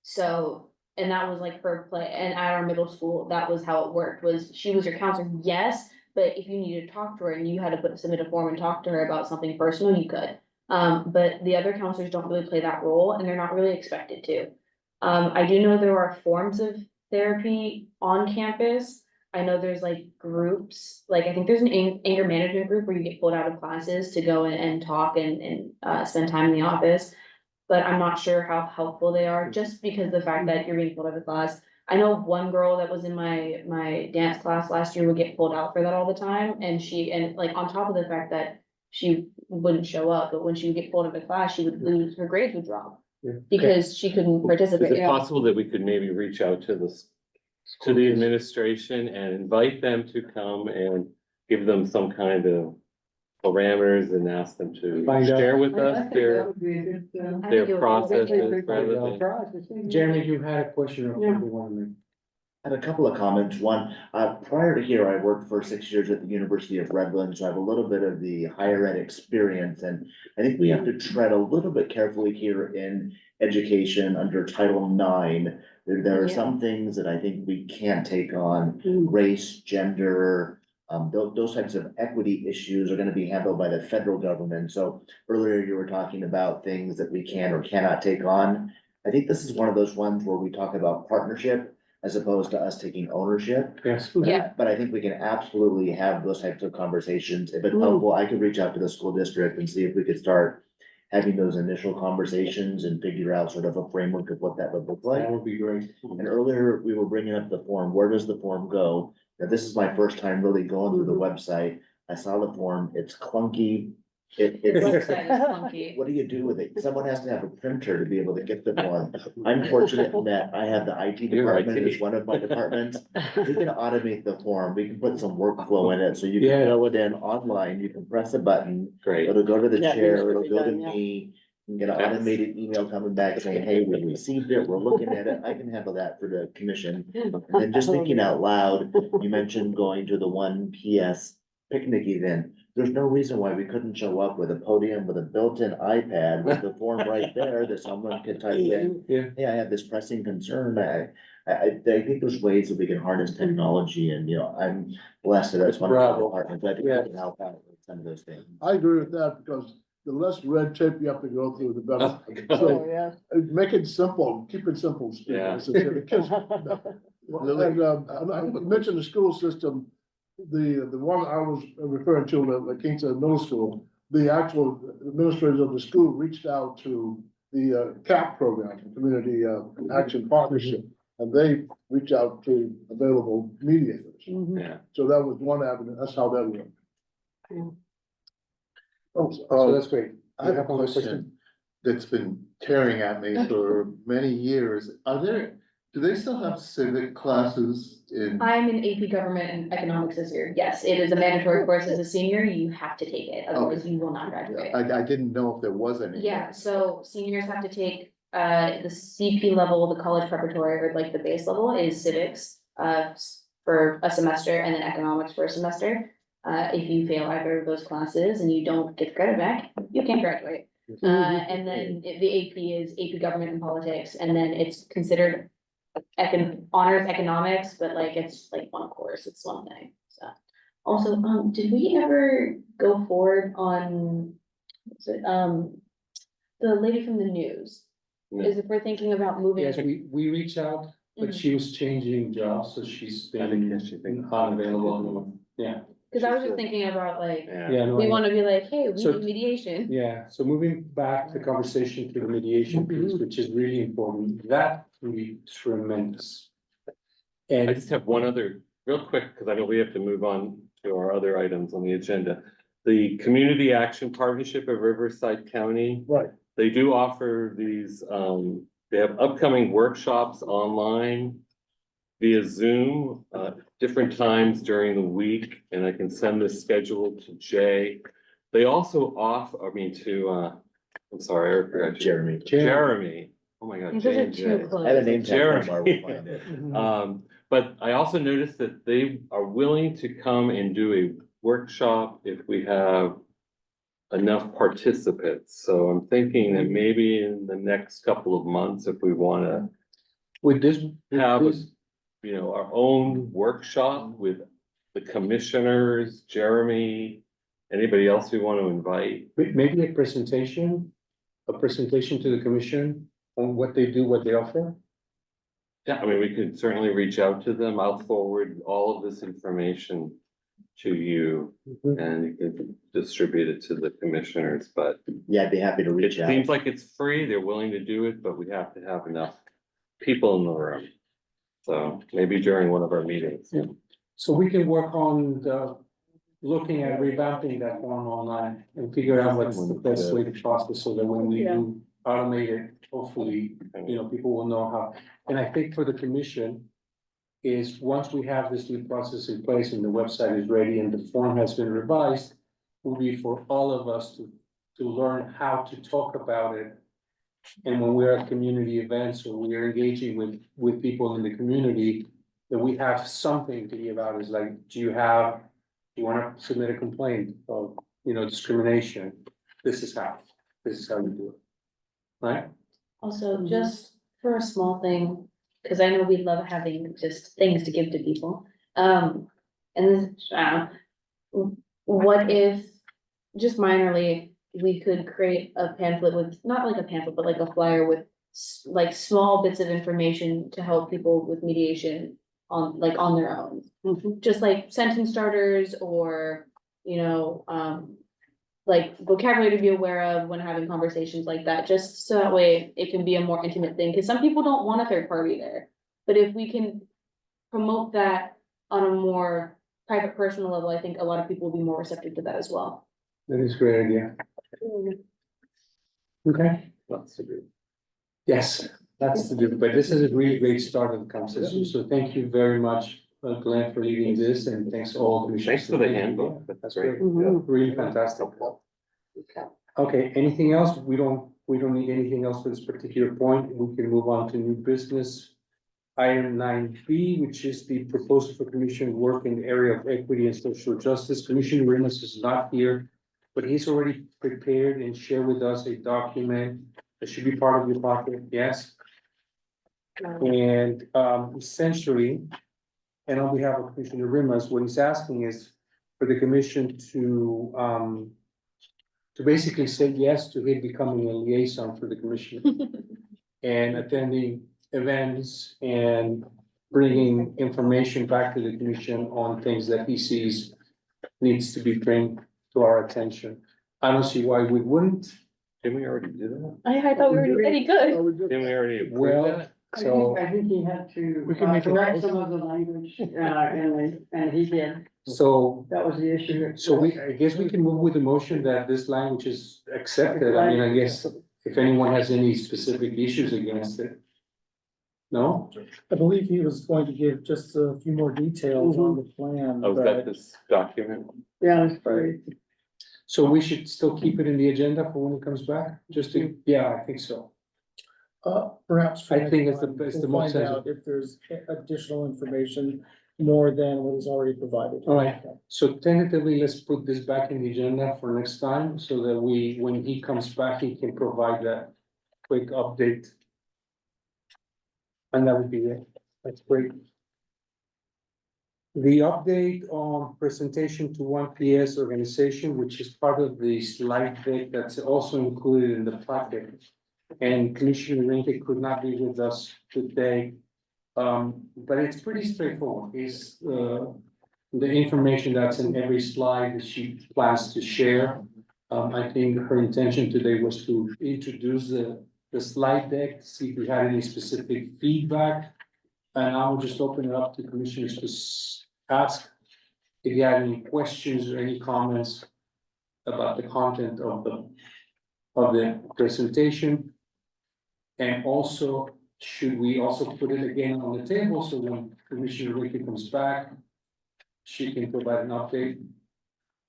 So, and that was like her play, and at our middle school, that was how it worked, was she was your counselor, yes, but if you needed to talk to her and you had to submit a form and talk to her about something personal, you could. But the other counselors don't really play that role and they're not really expected to. I do know there are forms of therapy on campus. I know there's like groups, like I think there's an anger management group where you get pulled out of classes to go and talk and spend time in the office. But I'm not sure how helpful they are, just because the fact that you're being pulled out of class. I know one girl that was in my dance class last year would get pulled out for that all the time, and like on top of the fact that she wouldn't show up, but when she would get pulled out of class, she would lose, her grades would drop.
Yeah.
Because she couldn't
Is
participate.
it possible that we could maybe reach out to the administration and invite them to come and give them some kind of parameters and ask them to
Find out.
share with
I
us
think that
their
would be a good,
I think it
their
would-
processes rather than.
Jeremy, you had a question or
Yeah.
you want to make?
I have a couple of comments. One, prior to here, I worked for 6 years at the University of Redlands, so I have a little bit of the higher ed experience, and I think we have to tread a little bit carefully here in education under Title IX. There are
Yeah.
some things that I think we can't take on,
Mm.
race, gender, those types of equity issues are gonna be handled by the federal government. So earlier you were talking about things that we can or cannot take on. I think this is one of those ones where we talk about partnership as opposed to us taking ownership.
Yes.
Yeah.
But I think we can absolutely have those types of conversations. If it's
Mm.
helpful, I could reach out to the school district and see if we could start having those initial conversations and figure out sort of a framework of what that would look like.
That would be great.
And earlier, we were bringing up the form. Where does the form go? Now, this is my first time really going through the website. I saw the form. It's clunky.
The website is funky.
What do you do with it? Someone has to have a printer to be able to get the form. I'm fortunate in that I have the IT
You're
department
IT.
as one of my departments. We can automate the form. We can put some workflow in it, so you
Yeah.
can fill it in online. You can press a button.
Great.
It'll go to the
That needs
chair,
to
it'll
be
go to
done, yeah.
me. You can get an automated email coming back saying, hey, we received it, we're looking at it. I can handle that for the commission. And just thinking out loud, you mentioned going to the one PS picnic event. There's no reason why we couldn't show up with a podium with a built-in iPad with the form right there that someone could type in.
Yeah.
Hey, I have this pressing concern. I think there's ways that we can harness technology and, I'm blessed that that's one of the
Bravo.
departments. I think
Yeah.
we can help out with some of those things.
I agree with that because the less red tape you have to go through, the better.
Oh,
So
yeah.
make it simple, keep it simple. Steve.
Yeah.
It's the kids- And I mentioned the school system, the one I was referring to, the Kingston Middle School, the actual administrators of the school reached out to the CAP program, Community Action Partnership, and they reached out to available mediators.
Yeah.
So that was one avenue, that's how that worked.
So that's great.
I have a question that's been tearing at me for many years. Do they still have civic classes in?
I'm in AP Government and Economics this year. Yes, it is a mandatory course as a senior. You have to take it, otherwise you will not graduate.
I didn't know if there was any.
Yeah, so seniors have to take, the CP level, the college preparatory, or like the base level is civics, for a semester, and then economics for a semester. If you fail either of those classes and you don't get the credit back, you can't graduate. And then the AP is AP Government and Politics, and then it's considered honors economics, but like, it's like one course, it's one thing, so. Also, did we ever go forward on, was it, the lady from the news? Is if we're thinking about moving.
Yes, we reached out, but she was changing jobs, so she's
I
been
think she thinks.
unavailable. Yeah,
Cause I was just thinking about like,
Yeah.
yeah, no,
we
I-
wanna be like, hey, we
So-
do mediation.
yeah, so moving back the conversation to the mediation piece, which is really important, that would be tremendous.
I
And
just have one other, real quick, because I know we have to move on to our other items on the agenda. The Community Action Partnership of Riverside County.
Right.
They do offer these, they have upcoming workshops online via Zoom, different times during the week, and I can send this schedule to Jay. They also I'm sorry, I forgot.
Jeremy.
Jeremy. Oh my God.
Those
Jay
are
and
too
Jay.
close.
I had a name tag
Jeremy.
somewhere, we'll find it.
But I also noticed that they are willing to come and do a workshop if we have enough participants. So I'm thinking that maybe in the next couple of months, if we wanna
with this,
have, our own workshop with the commissioners, Jeremy, anybody else we want to invite.
maybe a presentation to the commission on what they do, what they offer.
Yeah, I mean, we could certainly reach out to them. I'll forward all of this information to you and you can distribute it to the commissioners, but
Yeah, I'd be happy to
it
reach out.
seems like it's free. They're willing to do it, but we have to have enough people in the room. So maybe during one of our meetings.
Yeah. So we can work on looking at revamping that form online and figure out what's the best way to process so that when we do automate it, hopefully, people will know how. And I think for the commission is once we have this new process in place and the website is ready and the form has been revised, will be for all of us to learn how to talk about it. And when we're at community events or we are engaging with people in the community, that we have something to give out is like, do you wanna submit a complaint of, discrimination? This is how you do it. Right?
Also, just for a small thing, cause I know we love having just things to give to people. And this, what if, just minorly, we could create a pamphlet with, not like a pamphlet, but like a flyer with like small bits of information to help people with mediation on their own. Just like sentence starters or, like vocabulary to be aware of when having conversations like that, just so that way it can be a more intimate thing, because some people don't want a third party there. But if we can promote that on a more private, personal level, I think a lot of people will be more receptive to that as well.
That is a great idea. Okay,
Lots to do.
yes, that's to do, but this is a really great start of the conversation, so thank you very much, Glenn, for leading this, and thanks all.
Thanks for the handbook.
That's great, really fantastic. Okay, anything else? We don't need anything else for this particular point. We can move on to new business. Item 9B, which is the proposal for commission work in the area of equity and social justice. Commissioner Remus is not here, but he's already prepared and shared with us a document that should be part of your pocket, yes? And essentially, and on behalf of Commissioner Remus, what he's asking is for the commission to basically say yes to him becoming a liaison for the commission and attending events and bringing information back to the commission on things that he sees needs to be bring to our attention. I don't see why we wouldn't.
Didn't we already do that?
I thought we were pretty good.
Didn't we already approve
Well,
that?
so,
I think he had to
We can make a
correct
motion.
some of the language, and he did.
so,
That was the issue.
I guess we can move with the motion that this language is accepted. I mean, I guess if anyone has any specific issues against it. No?
I believe he was going to give just a few more details on the plan,
Oh, is that
but
this document?
Yeah, that's right.
So we should still keep it in the agenda for when it comes back? Just to, yeah, I think so.
perhaps. for
I think
next
it's the-
time,
it's the
we'll
most
find out if there's additional information more than what is already provided.
All right. So tentatively, let's put this back in the agenda for next time so that when he comes back, he can provide that quick update. And that would be it. That's great. The update on presentation to One PS organization, which is part of the slide deck that's also included in the packet. And Commissioner Rinke could not be with us today. But it's pretty straightforward. It's the information that's in every slide that she plans to share. I think her intention today was to introduce the slide deck, see if we had any specific feedback. And I will just open it up to commissioners to ask if you had any questions or any comments about the content of the presentation. And also, should we also put it again on the table so when Commissioner Ricky comes back, she can provide an update?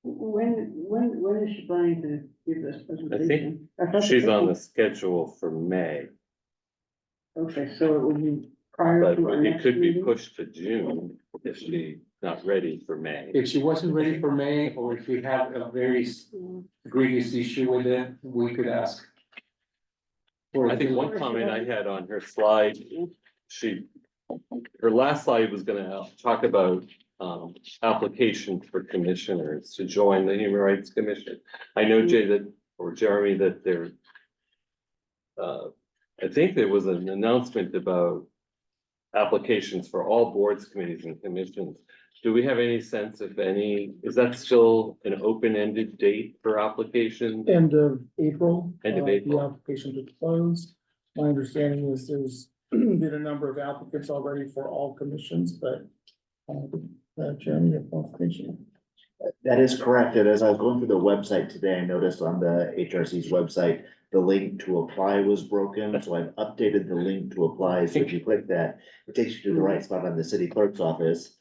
When is she planning to give this presentation?
She's on the schedule for May,
Okay, so it would be prior
but
to our
it
next
could be
meeting?
pushed to June if she's not ready for May.
If she wasn't ready for May, or if we have a very egregious issue with it, we could ask.
I think one comment I had on her slide, her last slide was gonna talk about applications for commissioners to join the Human Rights Commission. I know Jay or Jeremy that there. I think there was an announcement about applications for all boards, committees and commissions. Do we have any sense if is that still an open-ended date for applications?
End of April.
End of
The
April.
applications are closed. My understanding is there's been a number of applicants already for all commissions, but Jeremy, your qualification.
That is correct. And as I was going through the website today, I noticed on the HRC's website, the link to apply was broken. So I've updated the link to apply. So if you click that, it takes you to the right spot on the city clerk's office.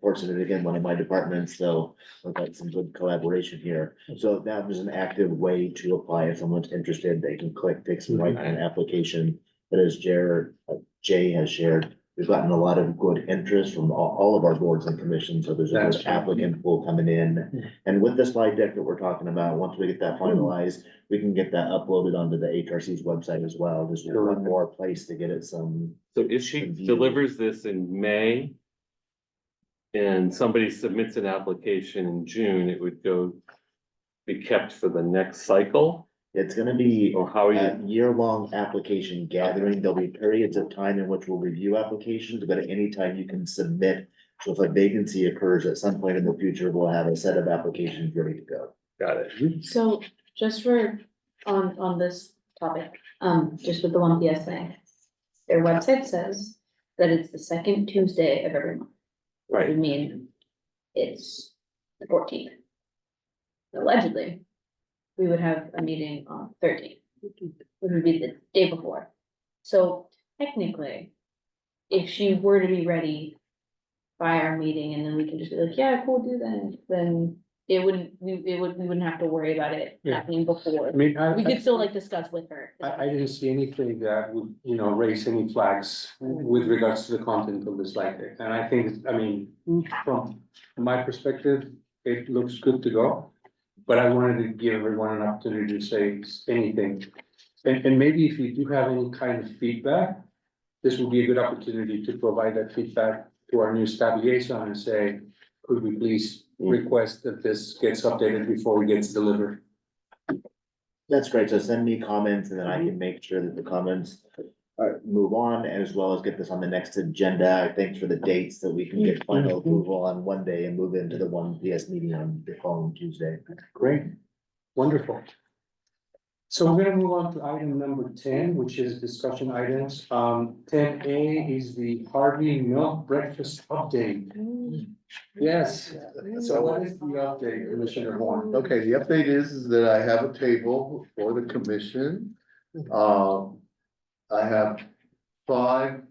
Fortunately, again, one of my departments, so we've got some good collaboration here. So that was an active way to apply. If someone's interested, they can click, takes them right to an application. But as Jay has shared, we've gotten a lot of good interest from all of our boards and commissions, so there's a
That's
good
right.
applicant pool coming in. And with the slide deck that we're talking about, once we get that finalized, we can get that uploaded onto the HRC's website as well. There's one more place to get it some.
So if she delivers this in May. And somebody submits an application in June, it would be kept for the next cycle,
It's gonna be
or how are
a
you?
year-long application gathering. There'll be periods of time in which we'll review applications, but at any time you can submit. So if a vacancy occurs at some point in the future, we'll have a set of applications ready to go.
Got it.
So just for, on this topic, just with the One PS thing. Their website says that it's the second Tuesday of every month. I
Right,
mean, it's the 14th. Allegedly, we would have a meeting on 13th, which would be the day before. So technically, if she were to be ready by our meeting, and then we can just be like, yeah, cool, do that, then we wouldn't have to worry about it
Yeah.
happening before.
I mean,
We could still like discuss with her.
I didn't see anything that would, raise any flags with regards to the content of this like, and I think, I mean, from my perspective, it looks good to go. But I wanted to give everyone an opportunity to say anything. And maybe if you do have any kind of feedback, this would be a good opportunity to provide that feedback to our new staff liaison and say, could we please request that this gets updated before it gets delivered?
That's great. So send me comments and then I can make sure that the comments move on, as well as get this on the next agenda. Thanks for the dates that we can get final approval on one day and move into the 1 PS meeting on the following Tuesday.
Great, wonderful. So we're gonna move on to item number 10, which is discussion items. 10A is the Harvey Milk Breakfast update. Yes, so what is the update, Commissioner Horn?
Okay, the update is that I have a table for the commission. I have five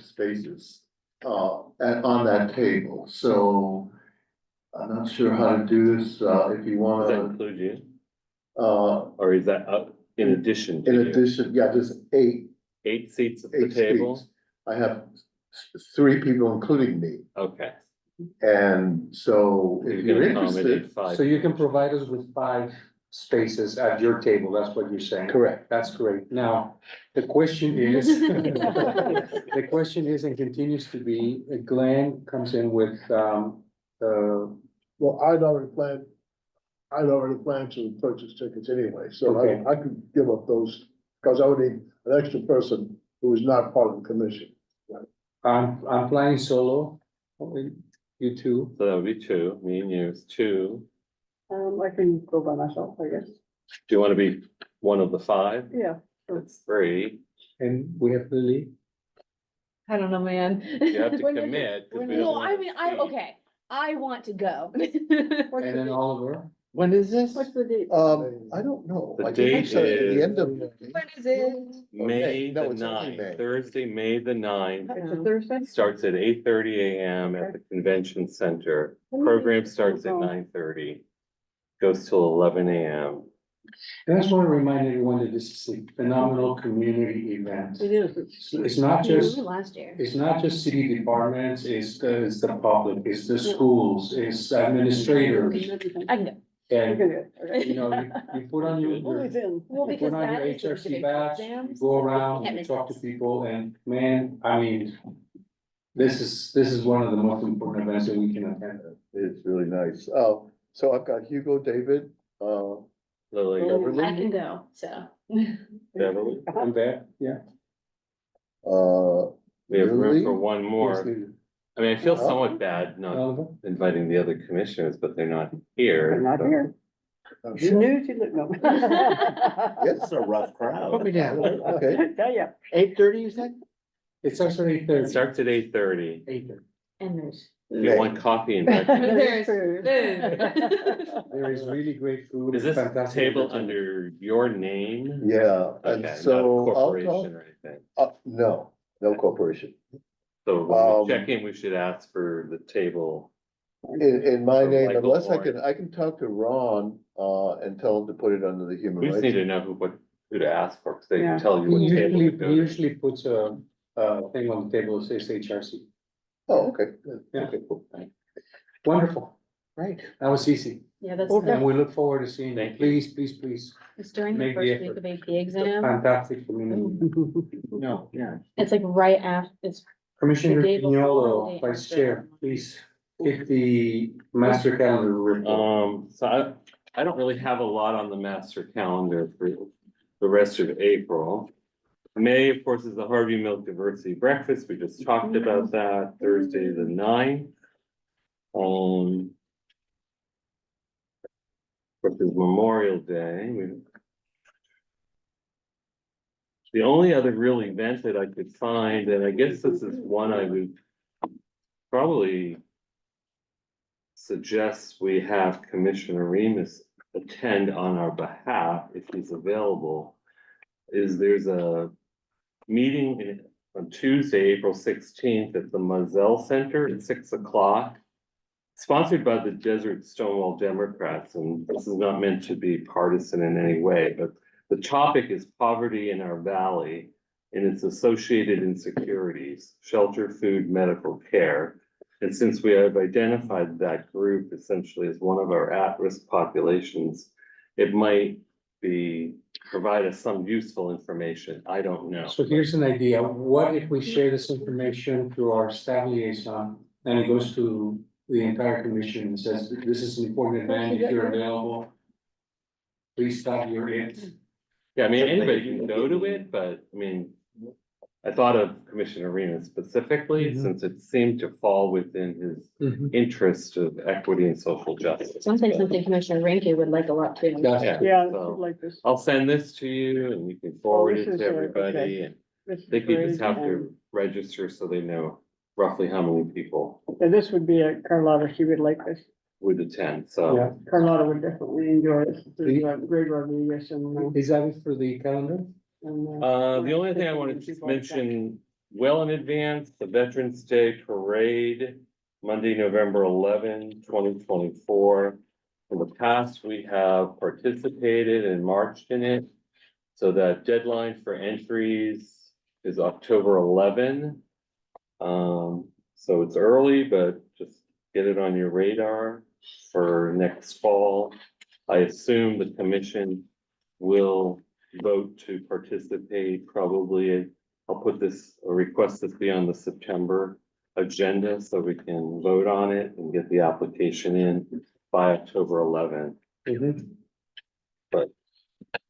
spaces, and on that table, so I'm not sure how to do this, if you
Does that
wanna,
include you?
uh,
Or is that in addition to
in
you?
addition, yeah, there's eight
8 seats at the
seats.
table?
I have three people, including me,
Okay.
and so
You
if
can
you're
accommodate
interested.
5.
So you can provide us with 5 spaces at your table, that's what you're saying?
Correct.
That's great. Now, the question is, the question is and continues to be, Glenn comes in with,
Well, I'd already planned to purchase tickets anyway, so
Okay.
I could give up those, because I would need an extra person who is not part of the commission.
I'm flying solo, you two.
So that would be 2, me and you is 2.
I can go by myself, I guess.
Do you want to be one of the 5?
Yeah.
That's 3.
And we have Lily.
I don't know, man.
You have to commit. 'cause we don't
No,
want
I
to
mean,
see.
okay, I want to go.
And then Oliver.
When is this?
What's the date?
I don't know.
The
I think
date
it's at the
is-
end of.
When is it?
May
No,
the
it's only
9th,
May.
Thursday, May the 9th.
It's a Thursday?
Starts at 8:30 AM at the convention center. Program starts at 9:30. Goes till 11 AM.
And I just want to remind everyone that this is a phenomenal community event.
It is.
It's not just,
Last year.
it's not just city departments, it's the public, it's the schools, it's administrators.
I can go.
And, you put on your,
Always in.
Well,
you
because
put on your
that is going to
HRC
be
badge, you
exams.
go around,
Can't
you
miss
talk to
this.
people, and man, I mean, this is one of the most important events that we can attend.
It's really nice. So I've got Hugo, David,
Lily,
I can go, so.
Beverly,
I'm there, yeah.
we have room
Lily?
for one more. I mean, I feel somewhat bad not
Oliver?
inviting the other commissioners, but they're not here.
They're not
so-
here. Snooze, you look, no.
It's a rough crowd.
Put me down.
Okay.
Tell ya.
8:30, you said?
It starts at
It
8:30.
starts at 8:30.
8:30.
And there's.
If you want coffee and breakfast.
There's
food.
There is really great food.
Is this
fantastic
table
entertainment.
under your name?
Yeah, and
Okay, not a
so I'll talk,
corporation or anything.
no, no corporation.
So when
Um,
we check in, we should ask for the table.
In my
Or
name,
Michael
unless
Warren.
I can talk to Ron, and tell him to put it under the human
We just need
rights.
to know who to ask for, because they
Yeah.
can tell you
He
what table.
usually,
to go
he
to.
usually puts a thing on the table that says HRC.
Oh, okay, good.
Yeah.
Okay, cool.
Wonderful,
Right.
that was easy,
Yeah, that's,
and we look forward to seeing you.
Thank you.
Please,
it's during the
Make the
first week
effort.
of AP exam.
fantastic community.
No, yeah.
It's like right after, it's
Commissioner
The day before
Pignolo,
the
Vice
after.
Chair, please take the master calendar report.
So I don't really have a lot on the master calendar for the rest of April. May, of course, is the Harvey Milk Diversity Breakfast. We just talked about that, Thursday the 9th. Of course, is Memorial Day. The only other real event that I could find, and I guess this is one I would probably suggest we have Commissioner Remus attend on our behalf if he's available. There's a meeting on Tuesday, April 16th at the Moselle Center at 6 o'clock. Sponsored by the Desert Stonewall Democrats, and this is not meant to be partisan in any way, but the topic is poverty in our valley and its associated insecurities, shelter, food, medical care. And since we have identified that group essentially as one of our at-risk populations, it might provide us some useful information. I don't know.
So here's an idea. What if we share this information through our staff liaison and it goes to the entire commission and says, this is an important event, if you're available, please stop your it.
Yeah, I mean, anybody can go to it, but I mean, I thought of Commissioner Arena specifically, since it seemed to fall within his interest of equity and social justice.
Sounds like something Commissioner Rankin would like a lot too.
Gotcha.
Yeah,
So
like this.
I'll send this to you and you can forward
this
it
is,
to everybody,
okay.
and
This is
they can just
great,
have to
and-
register so they know roughly how many people
And this would be a Carlotta, she would like this.
would attend, so.
Yeah.
Carlotta would definitely enjoy this. There's Greg Rodriguez
Is that it for the calendar?
The only thing I wanted to mention, well in advance, the Veterans Day Parade, Monday, November 11, 2024. In the past, we have participated and marched in it. So that deadline for entries is October 11. So it's early, but just get it on your radar for next fall. I assume the commission will vote to participate, probably. I'll put this, or request this be on the September agenda so we can vote on it and get the application in by October 11. But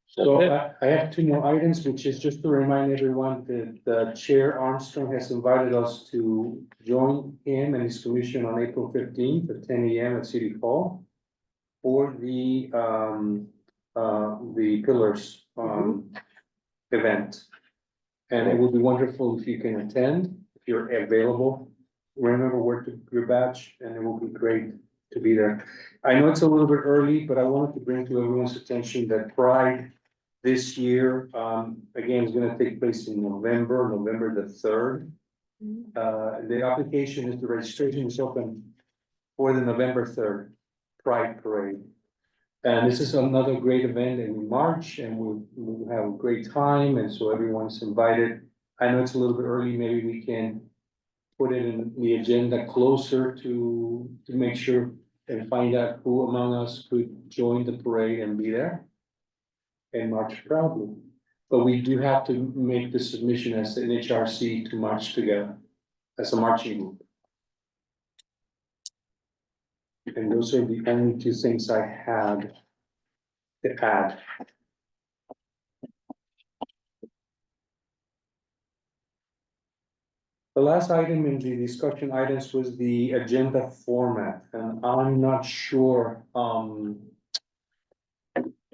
So
that's it.
I have two more items, which is just to remind everyone that Chair Armstrong has invited us to join him and his commission on April 15th at 10 a.m. at City Hall for the Pillars event. And it would be wonderful if you can attend, if you're available. Remember where to your badge, and it will be great to be there. I know it's a little bit early, but I wanted to bring to everyone's attention that Pride this year, again, is gonna take place in November the 3rd. The application the registration is open for the November 3rd Pride Parade. And this is another great event in March, and we'll have a great time, and so everyone's invited. I know it's a little bit early, maybe we can put it in the agenda closer to make sure and find out who among us could join the parade and be there and march proudly. But we do have to make the submission as an HRC to march together as a marching group. And those are the only two things I had to add. The last item in the discussion items was the agenda format, and I'm not sure,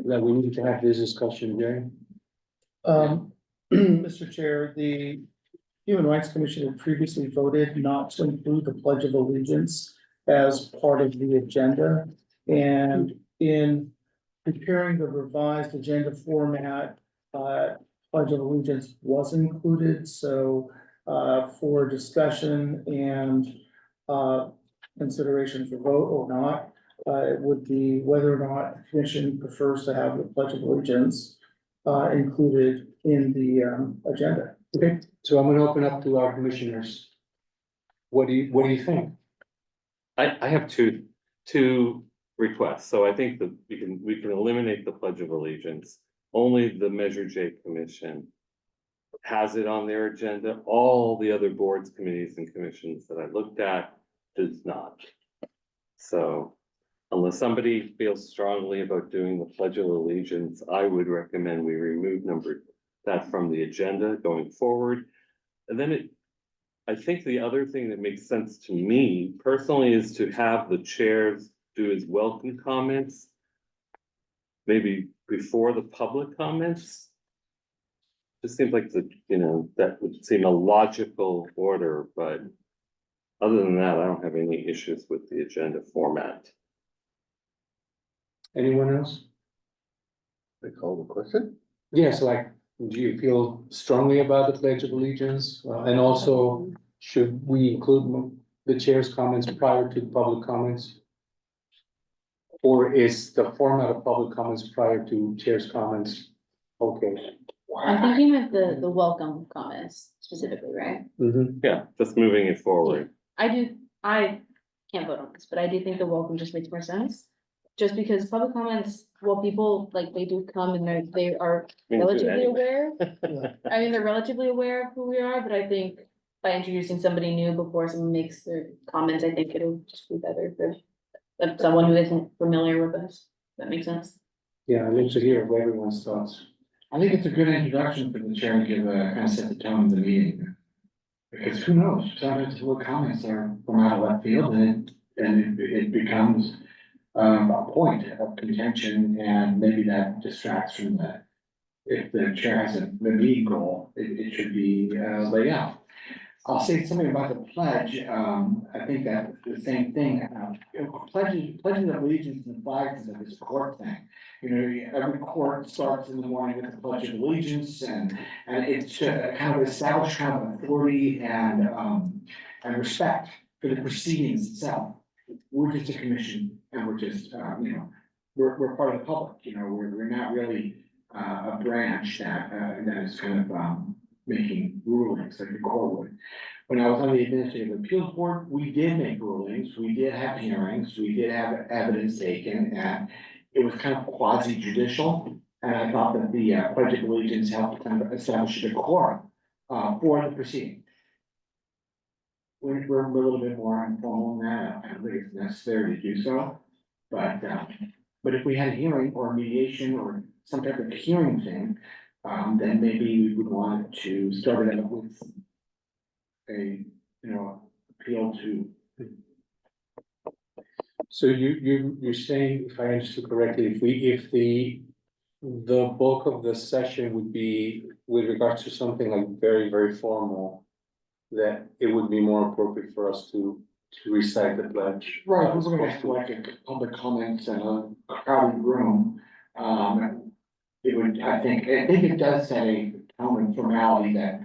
that we need to have this discussion, Jerry.
Mr. Chair, the Human Rights Commission had previously voted not to include the Pledge of Allegiance as part of the agenda. And in preparing the revised agenda format, Pledge of Allegiance was included, so for discussion and consideration for vote or not, it would be whether or not the commission prefers to have the Pledge of Allegiance included in the agenda.
Okay, so I'm gonna open up to our commissioners. What do you think?
I have two requests, so I think that we can eliminate the Pledge of Allegiance. Only the Measure J Commission has it on their agenda. All the other boards, committees, and commissions that I looked at does not. So unless somebody feels strongly about doing the Pledge of Allegiance, I would recommend we remove that from the agenda going forward. And then I think the other thing that makes sense to me personally is to have the chairs do his welcome comments, maybe before the public comments. Just seems like that would seem a logical order, but other than that, I don't have any issues with the agenda format.
Anyone else?
They call the question?
Yes, like, do you feel strongly about the Pledge of Allegiance? And also, should we include the chair's comments prior to the public comments? Or is the format of public comments prior to chair's comments? Okay.
I'm thinking of the welcome comments specifically, right?
Mhm.
Yeah, just moving it forward.
I can't vote on this, but I do think the welcome just makes more sense. Just because public comments, well, people, like, they do come and they are
We can do it
relatively
anyway.
aware. I mean, they're relatively aware of who we are, but I think by introducing somebody new before someone makes their comments, I think it'll just be better for someone who isn't familiar with us. That makes sense.
Yeah, I'd like to hear everyone's thoughts.
I think it's a good introduction for the chair to give a kind of set the tone of the meeting. Because who knows, sometimes what comments are from out of left field and it becomes a point of contention and maybe that distracts from the. If the chair has the meeting goal, it should be laid out. I'll say something about the pledge, I think that the same thing, pledges of allegiance and flags is this court thing. You know, every court starts in the morning with the pledge of allegiance and it's kind of establish kind of authority and respect for the proceedings itself. We're just a commission and we're just, you know, we're part of the public, you know, we're not really a branch that is kind of making rulings like the court would. When I was on the Administrative Appeals Board, we did make rulings, we did have hearings, we did have evidence taken, and it was kind of quasi judicial. And I thought that the Pledge of Allegiance helped kind of establish a quorum for the proceeding. We're a little bit more informal than that, I don't think it's necessary to do so, but if we had a hearing or mediation or some type of hearing thing, then maybe we would want to start it out with a, you know, appeal to.
So you're saying, if I understood correctly, if the bulk of the session would be with regards to something like very, very formal, that it would be more appropriate for us to recite the pledge.
Right, we're gonna have like a public comments and a crowded room. It would, I think it does set a tone of formality that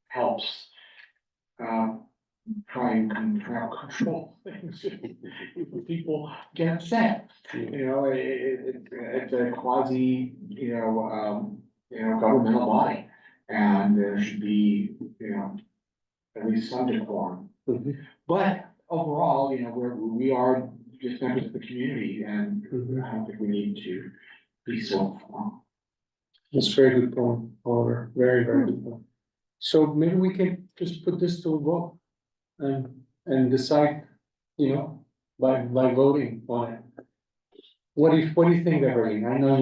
helps. Try and control things. If people get upset, you know, it's a quasi, you know, governmental body. And there should be, you know, at least some decorum.
Mhm.
But overall, you know, we are just members of the community and I don't think we need to be so.
That's a very good point, Oliver, very, very good point. So maybe we can just put this to a vote and decide, you know, by voting on it. What do you think, Beverly? I know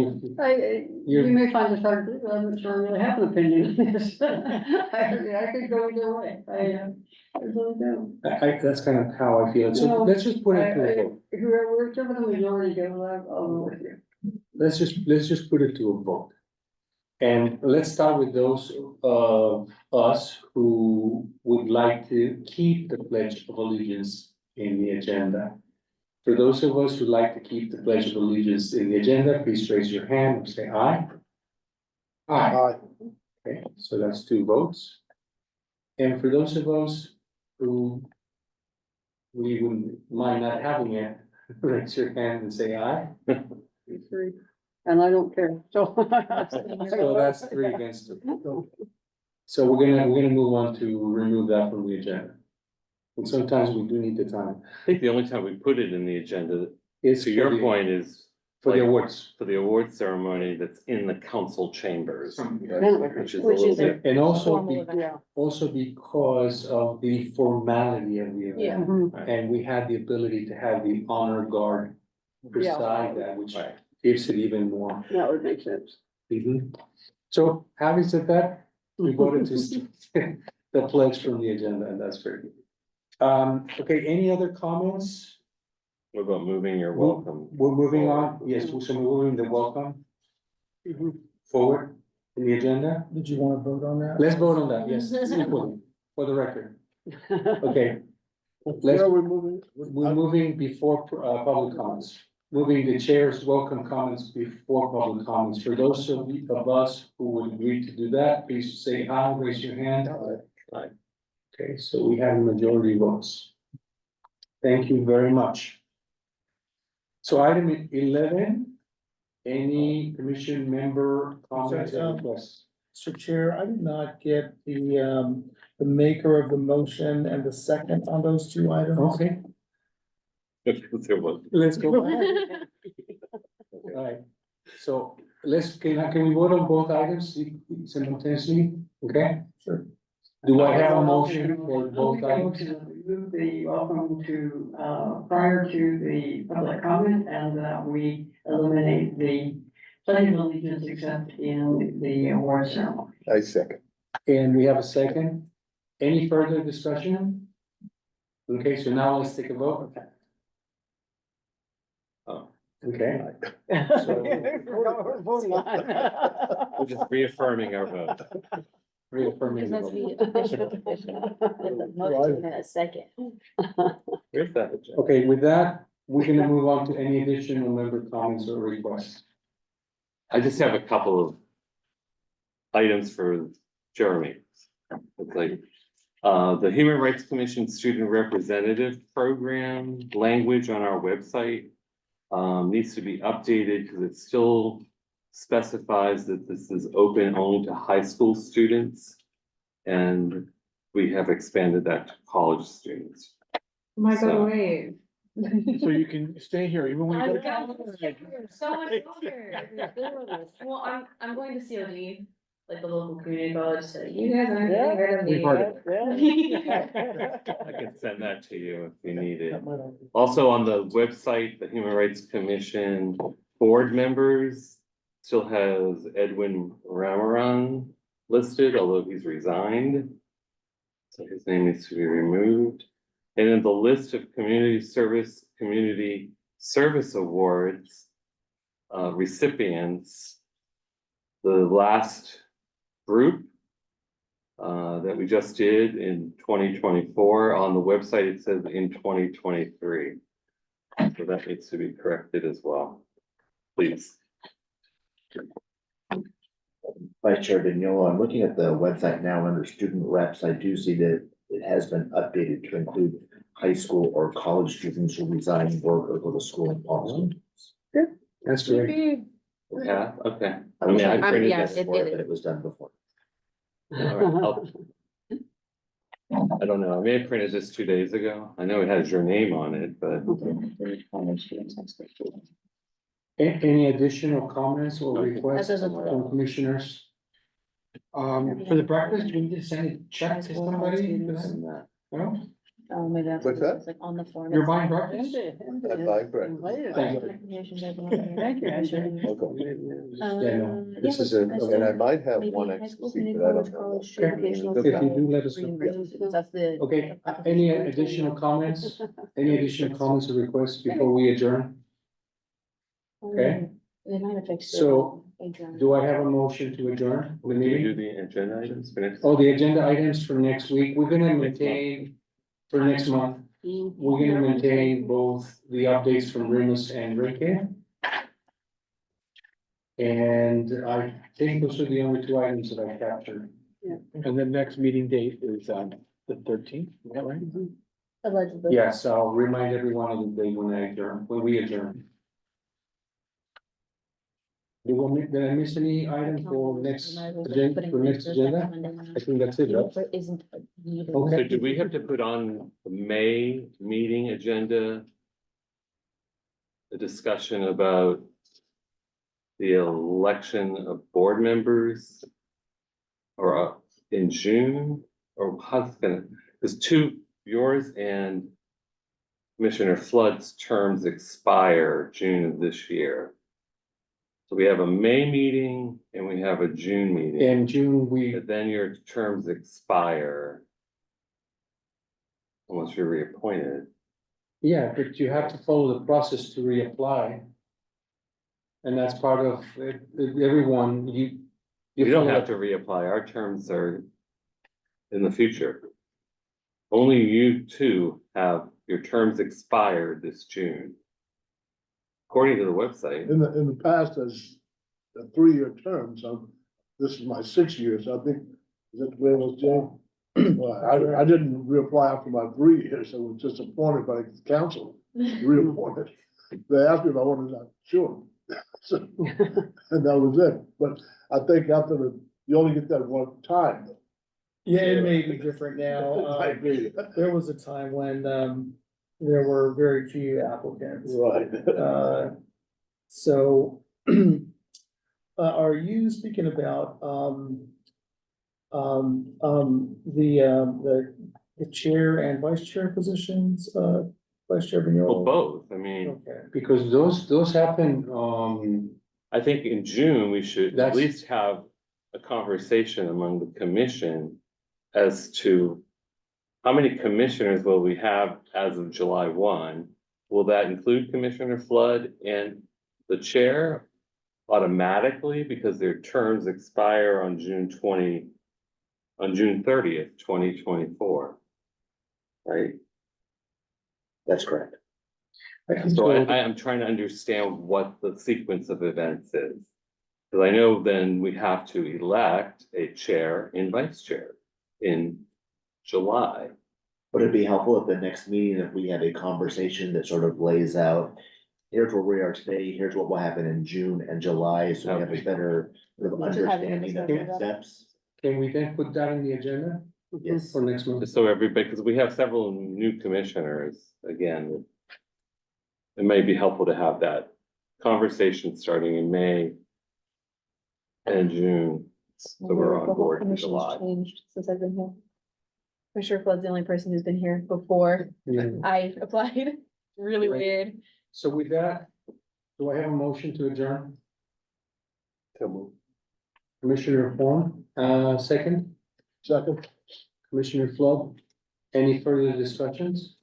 You
you,
may find this hard, to- I'm not sure I really have an opinion on this. I could go either way, I really do.
that's kind of how I feel. So
No,
let's just put it to a vote.
Whoever, whichever the majority goes, I'll go with you.
Let's just put it to a vote. And let's start with those of us who would like to keep the Pledge of Allegiance in the agenda. For those of us who like to keep the Pledge of Allegiance in the agenda, please raise your hand and say aye.
Aye.
Okay, so that's 2 votes. And for those of us who we wouldn't mind not having it, raise your hand and say aye.
Three. And I don't care, so.
So that's 3 against 2. So we're gonna move on to remove that from the agenda. And sometimes we do need the time.
I think the only time we put it in the agenda,
It's
to your point, is
for the
like,
awards.
for the award ceremony that's in the council chambers, which is a
Which
little
is a-
bit.
And also,
Formal event.
also because of the formality of the event.
Mhm.
And we had the ability to have the honor guard preside that, which
Right.
gives it even more.
That would make sense.
Mhm. So having said that, we voted to the pledge from the agenda, and that's very good. Okay, any other comments?
What about moving your welcome?
We're moving on, yes, so we're moving the welcome forward in the agenda.
Did you want to vote on that?
Let's vote on that, yes, equally, for the record. Okay,
Where
let's,
are we moving?
we're moving before, public comments. moving the chair's welcome comments before public comments. For those of us who would agree to do that, please say aye, raise your hand. Aye. Okay, so we have a majority votes. Thank you very much. So item 11, any commission member comments or requests?
Mr. Chair, I did not get the maker of the motion and the second on those two items.
Okay,
There was-
let's go back. Alright, so can we vote on both items simultaneously? Okay,
Sure.
do I have a motion for both items?
Move the welcome to, prior to the public comment, and that we eliminate the pledge of allegiance except in the award ceremony.
I second.
And we have a second. Any further discussion? Okay, so now let's take a vote.
Oh.
Okay.
We're just reaffirming our vote.
Reaffirming the
Because we
vote.
official. Motion in a second.
Where's that agenda?
Okay, with that, we're gonna move on to any additional member comments or requests.
I just have a couple of items for Jeremy. It's like, the Human Rights Commission Student Representative Program language on our website needs to be updated because it still specifies that this is open only to high school students. And we have expanded that to college students.
My
So-
God, wait.
So you can stay here even when you go to
I'm
college.
so much longer. Well, I'm going to COD, like the local community college, so you guys aren't getting rid of me.
We've heard
I can send that to you if you need it. Also on the website, the Human Rights Commission board members still has Edwin Ramaran listed, although he's resigned. So his name needs to be removed. And in the list of community service awards recipients, the last group that we just did in 2024, on the website, it says in 2023. So that needs to be corrected as well, please.
Vice Chair Vignola, I'm looking at the website now under student reps. I do see that it has been updated to include high school or college students who reside, work, or go to school in Boston.
That's great.
Yeah, okay. I mean, I printed
yeah,
this.
it-
But it was done before.
All right, I don't know, I may have printed this 2 days ago. I know it has your name on it, but
Any additional comments or
That
requests
doesn't work.
from commissioners?
For the breakfast, do we need to send a check to somebody for that? No?
Oh, maybe that's.
What's that?
It's like on the form.
You're
it's
buying
like-
breakfast?
I buy bread.
Thank
Thank you, Ashley.
Yeah, no, this is a,
And I might have
Maybe
one
high
extra
school,
seat,
community
but I
college,
don't know.
college,
Okay.
educational
if you
school,
do, let us know.
reimbursement. That's the.
Okay, any additional comments? Any additional comments or requests before we adjourn? Okay.
They might have fixed it.
So,
Adrian.
Do I have a motion to adjourn the
do you do
meeting?
the agenda items for next?
Oh, the agenda items for next week, we're gonna maintain, for next month, we're gonna maintain both the updates from Remus and Rinke. And I think those are the only two items that I captured.
And the next meeting date is the 13th, is that right?
Allegedly.
Yes, I'll remind everyone of the date when we adjourn. Did I miss any item for next agenda, I think that's it, right?
Isn't.
Okay.
So do we have to put on the May meeting agenda? A discussion about the election of board members? Or in June, or how's it gonna, because yours and Commissioner Flood's terms expire June of this year. So we have a May meeting and we have a June meeting,
In June,
but then your terms expire. Unless you're reappointed.
yeah, but you have to follow the process to reapply. And that's part of everyone, you.
You don't have to reapply, our terms are in the future. Only you two have your terms expired this June. according to the website.
In the past, as a 3-year term, so this is my 6th year, so I think, is that the way it was, Jane? Well, I didn't reapply after my 3 years, I was just appointed by the council, reappointed. They asked me if I wanted that, sure. So, and that was it, but I think after you only get that one time.
Yeah, it may be different now.
Might be.
There was a time when, there were very few applicants.
Right.
So, are you speaking about, the chair and vice chair positions, Vice Chair
Well,
Vignolo?
both, I mean,
Okay,
Because those happen,
I think in June, we should at
That's-
least have a conversation among the commission as to how many commissioners will we have as of July 1? Will that include Commissioner Flood and the chair automatically because their terms expire on June 30th, 2024? Right?
That's correct.
So I am trying to understand what the sequence of events is. Cause I know then we have to elect a chair and vice chair in July.
Would it be helpful at the next meeting if we have a conversation that sort of lays out, here's where we are today, here's what will happen in June and July, so we have a better sort of
We should have it in
understanding of
December.
next steps?
can we then put that in the agenda
Yes.
for next month?
Just so everybody, because we have several new commissioners, again. It may be helpful to have that conversation starting in May and June, so we're on board for July.
Changed since I've been here. I'm sure Flood's the only person who's been here before
Yeah.
I applied. Really
Right.
weird.
So with that, do I have a motion to adjourn? Commissioner Form, second,
Second.
Commissioner Flood, any further discussions?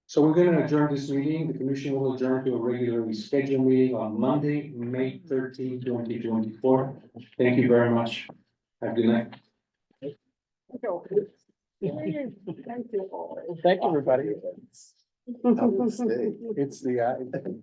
So we're gonna adjourn this meeting, the commission will adjourn to a regularly scheduled meeting on Monday, May 13, 2024. Thank you very much. Have a good night.
thank you, everybody.
It's the,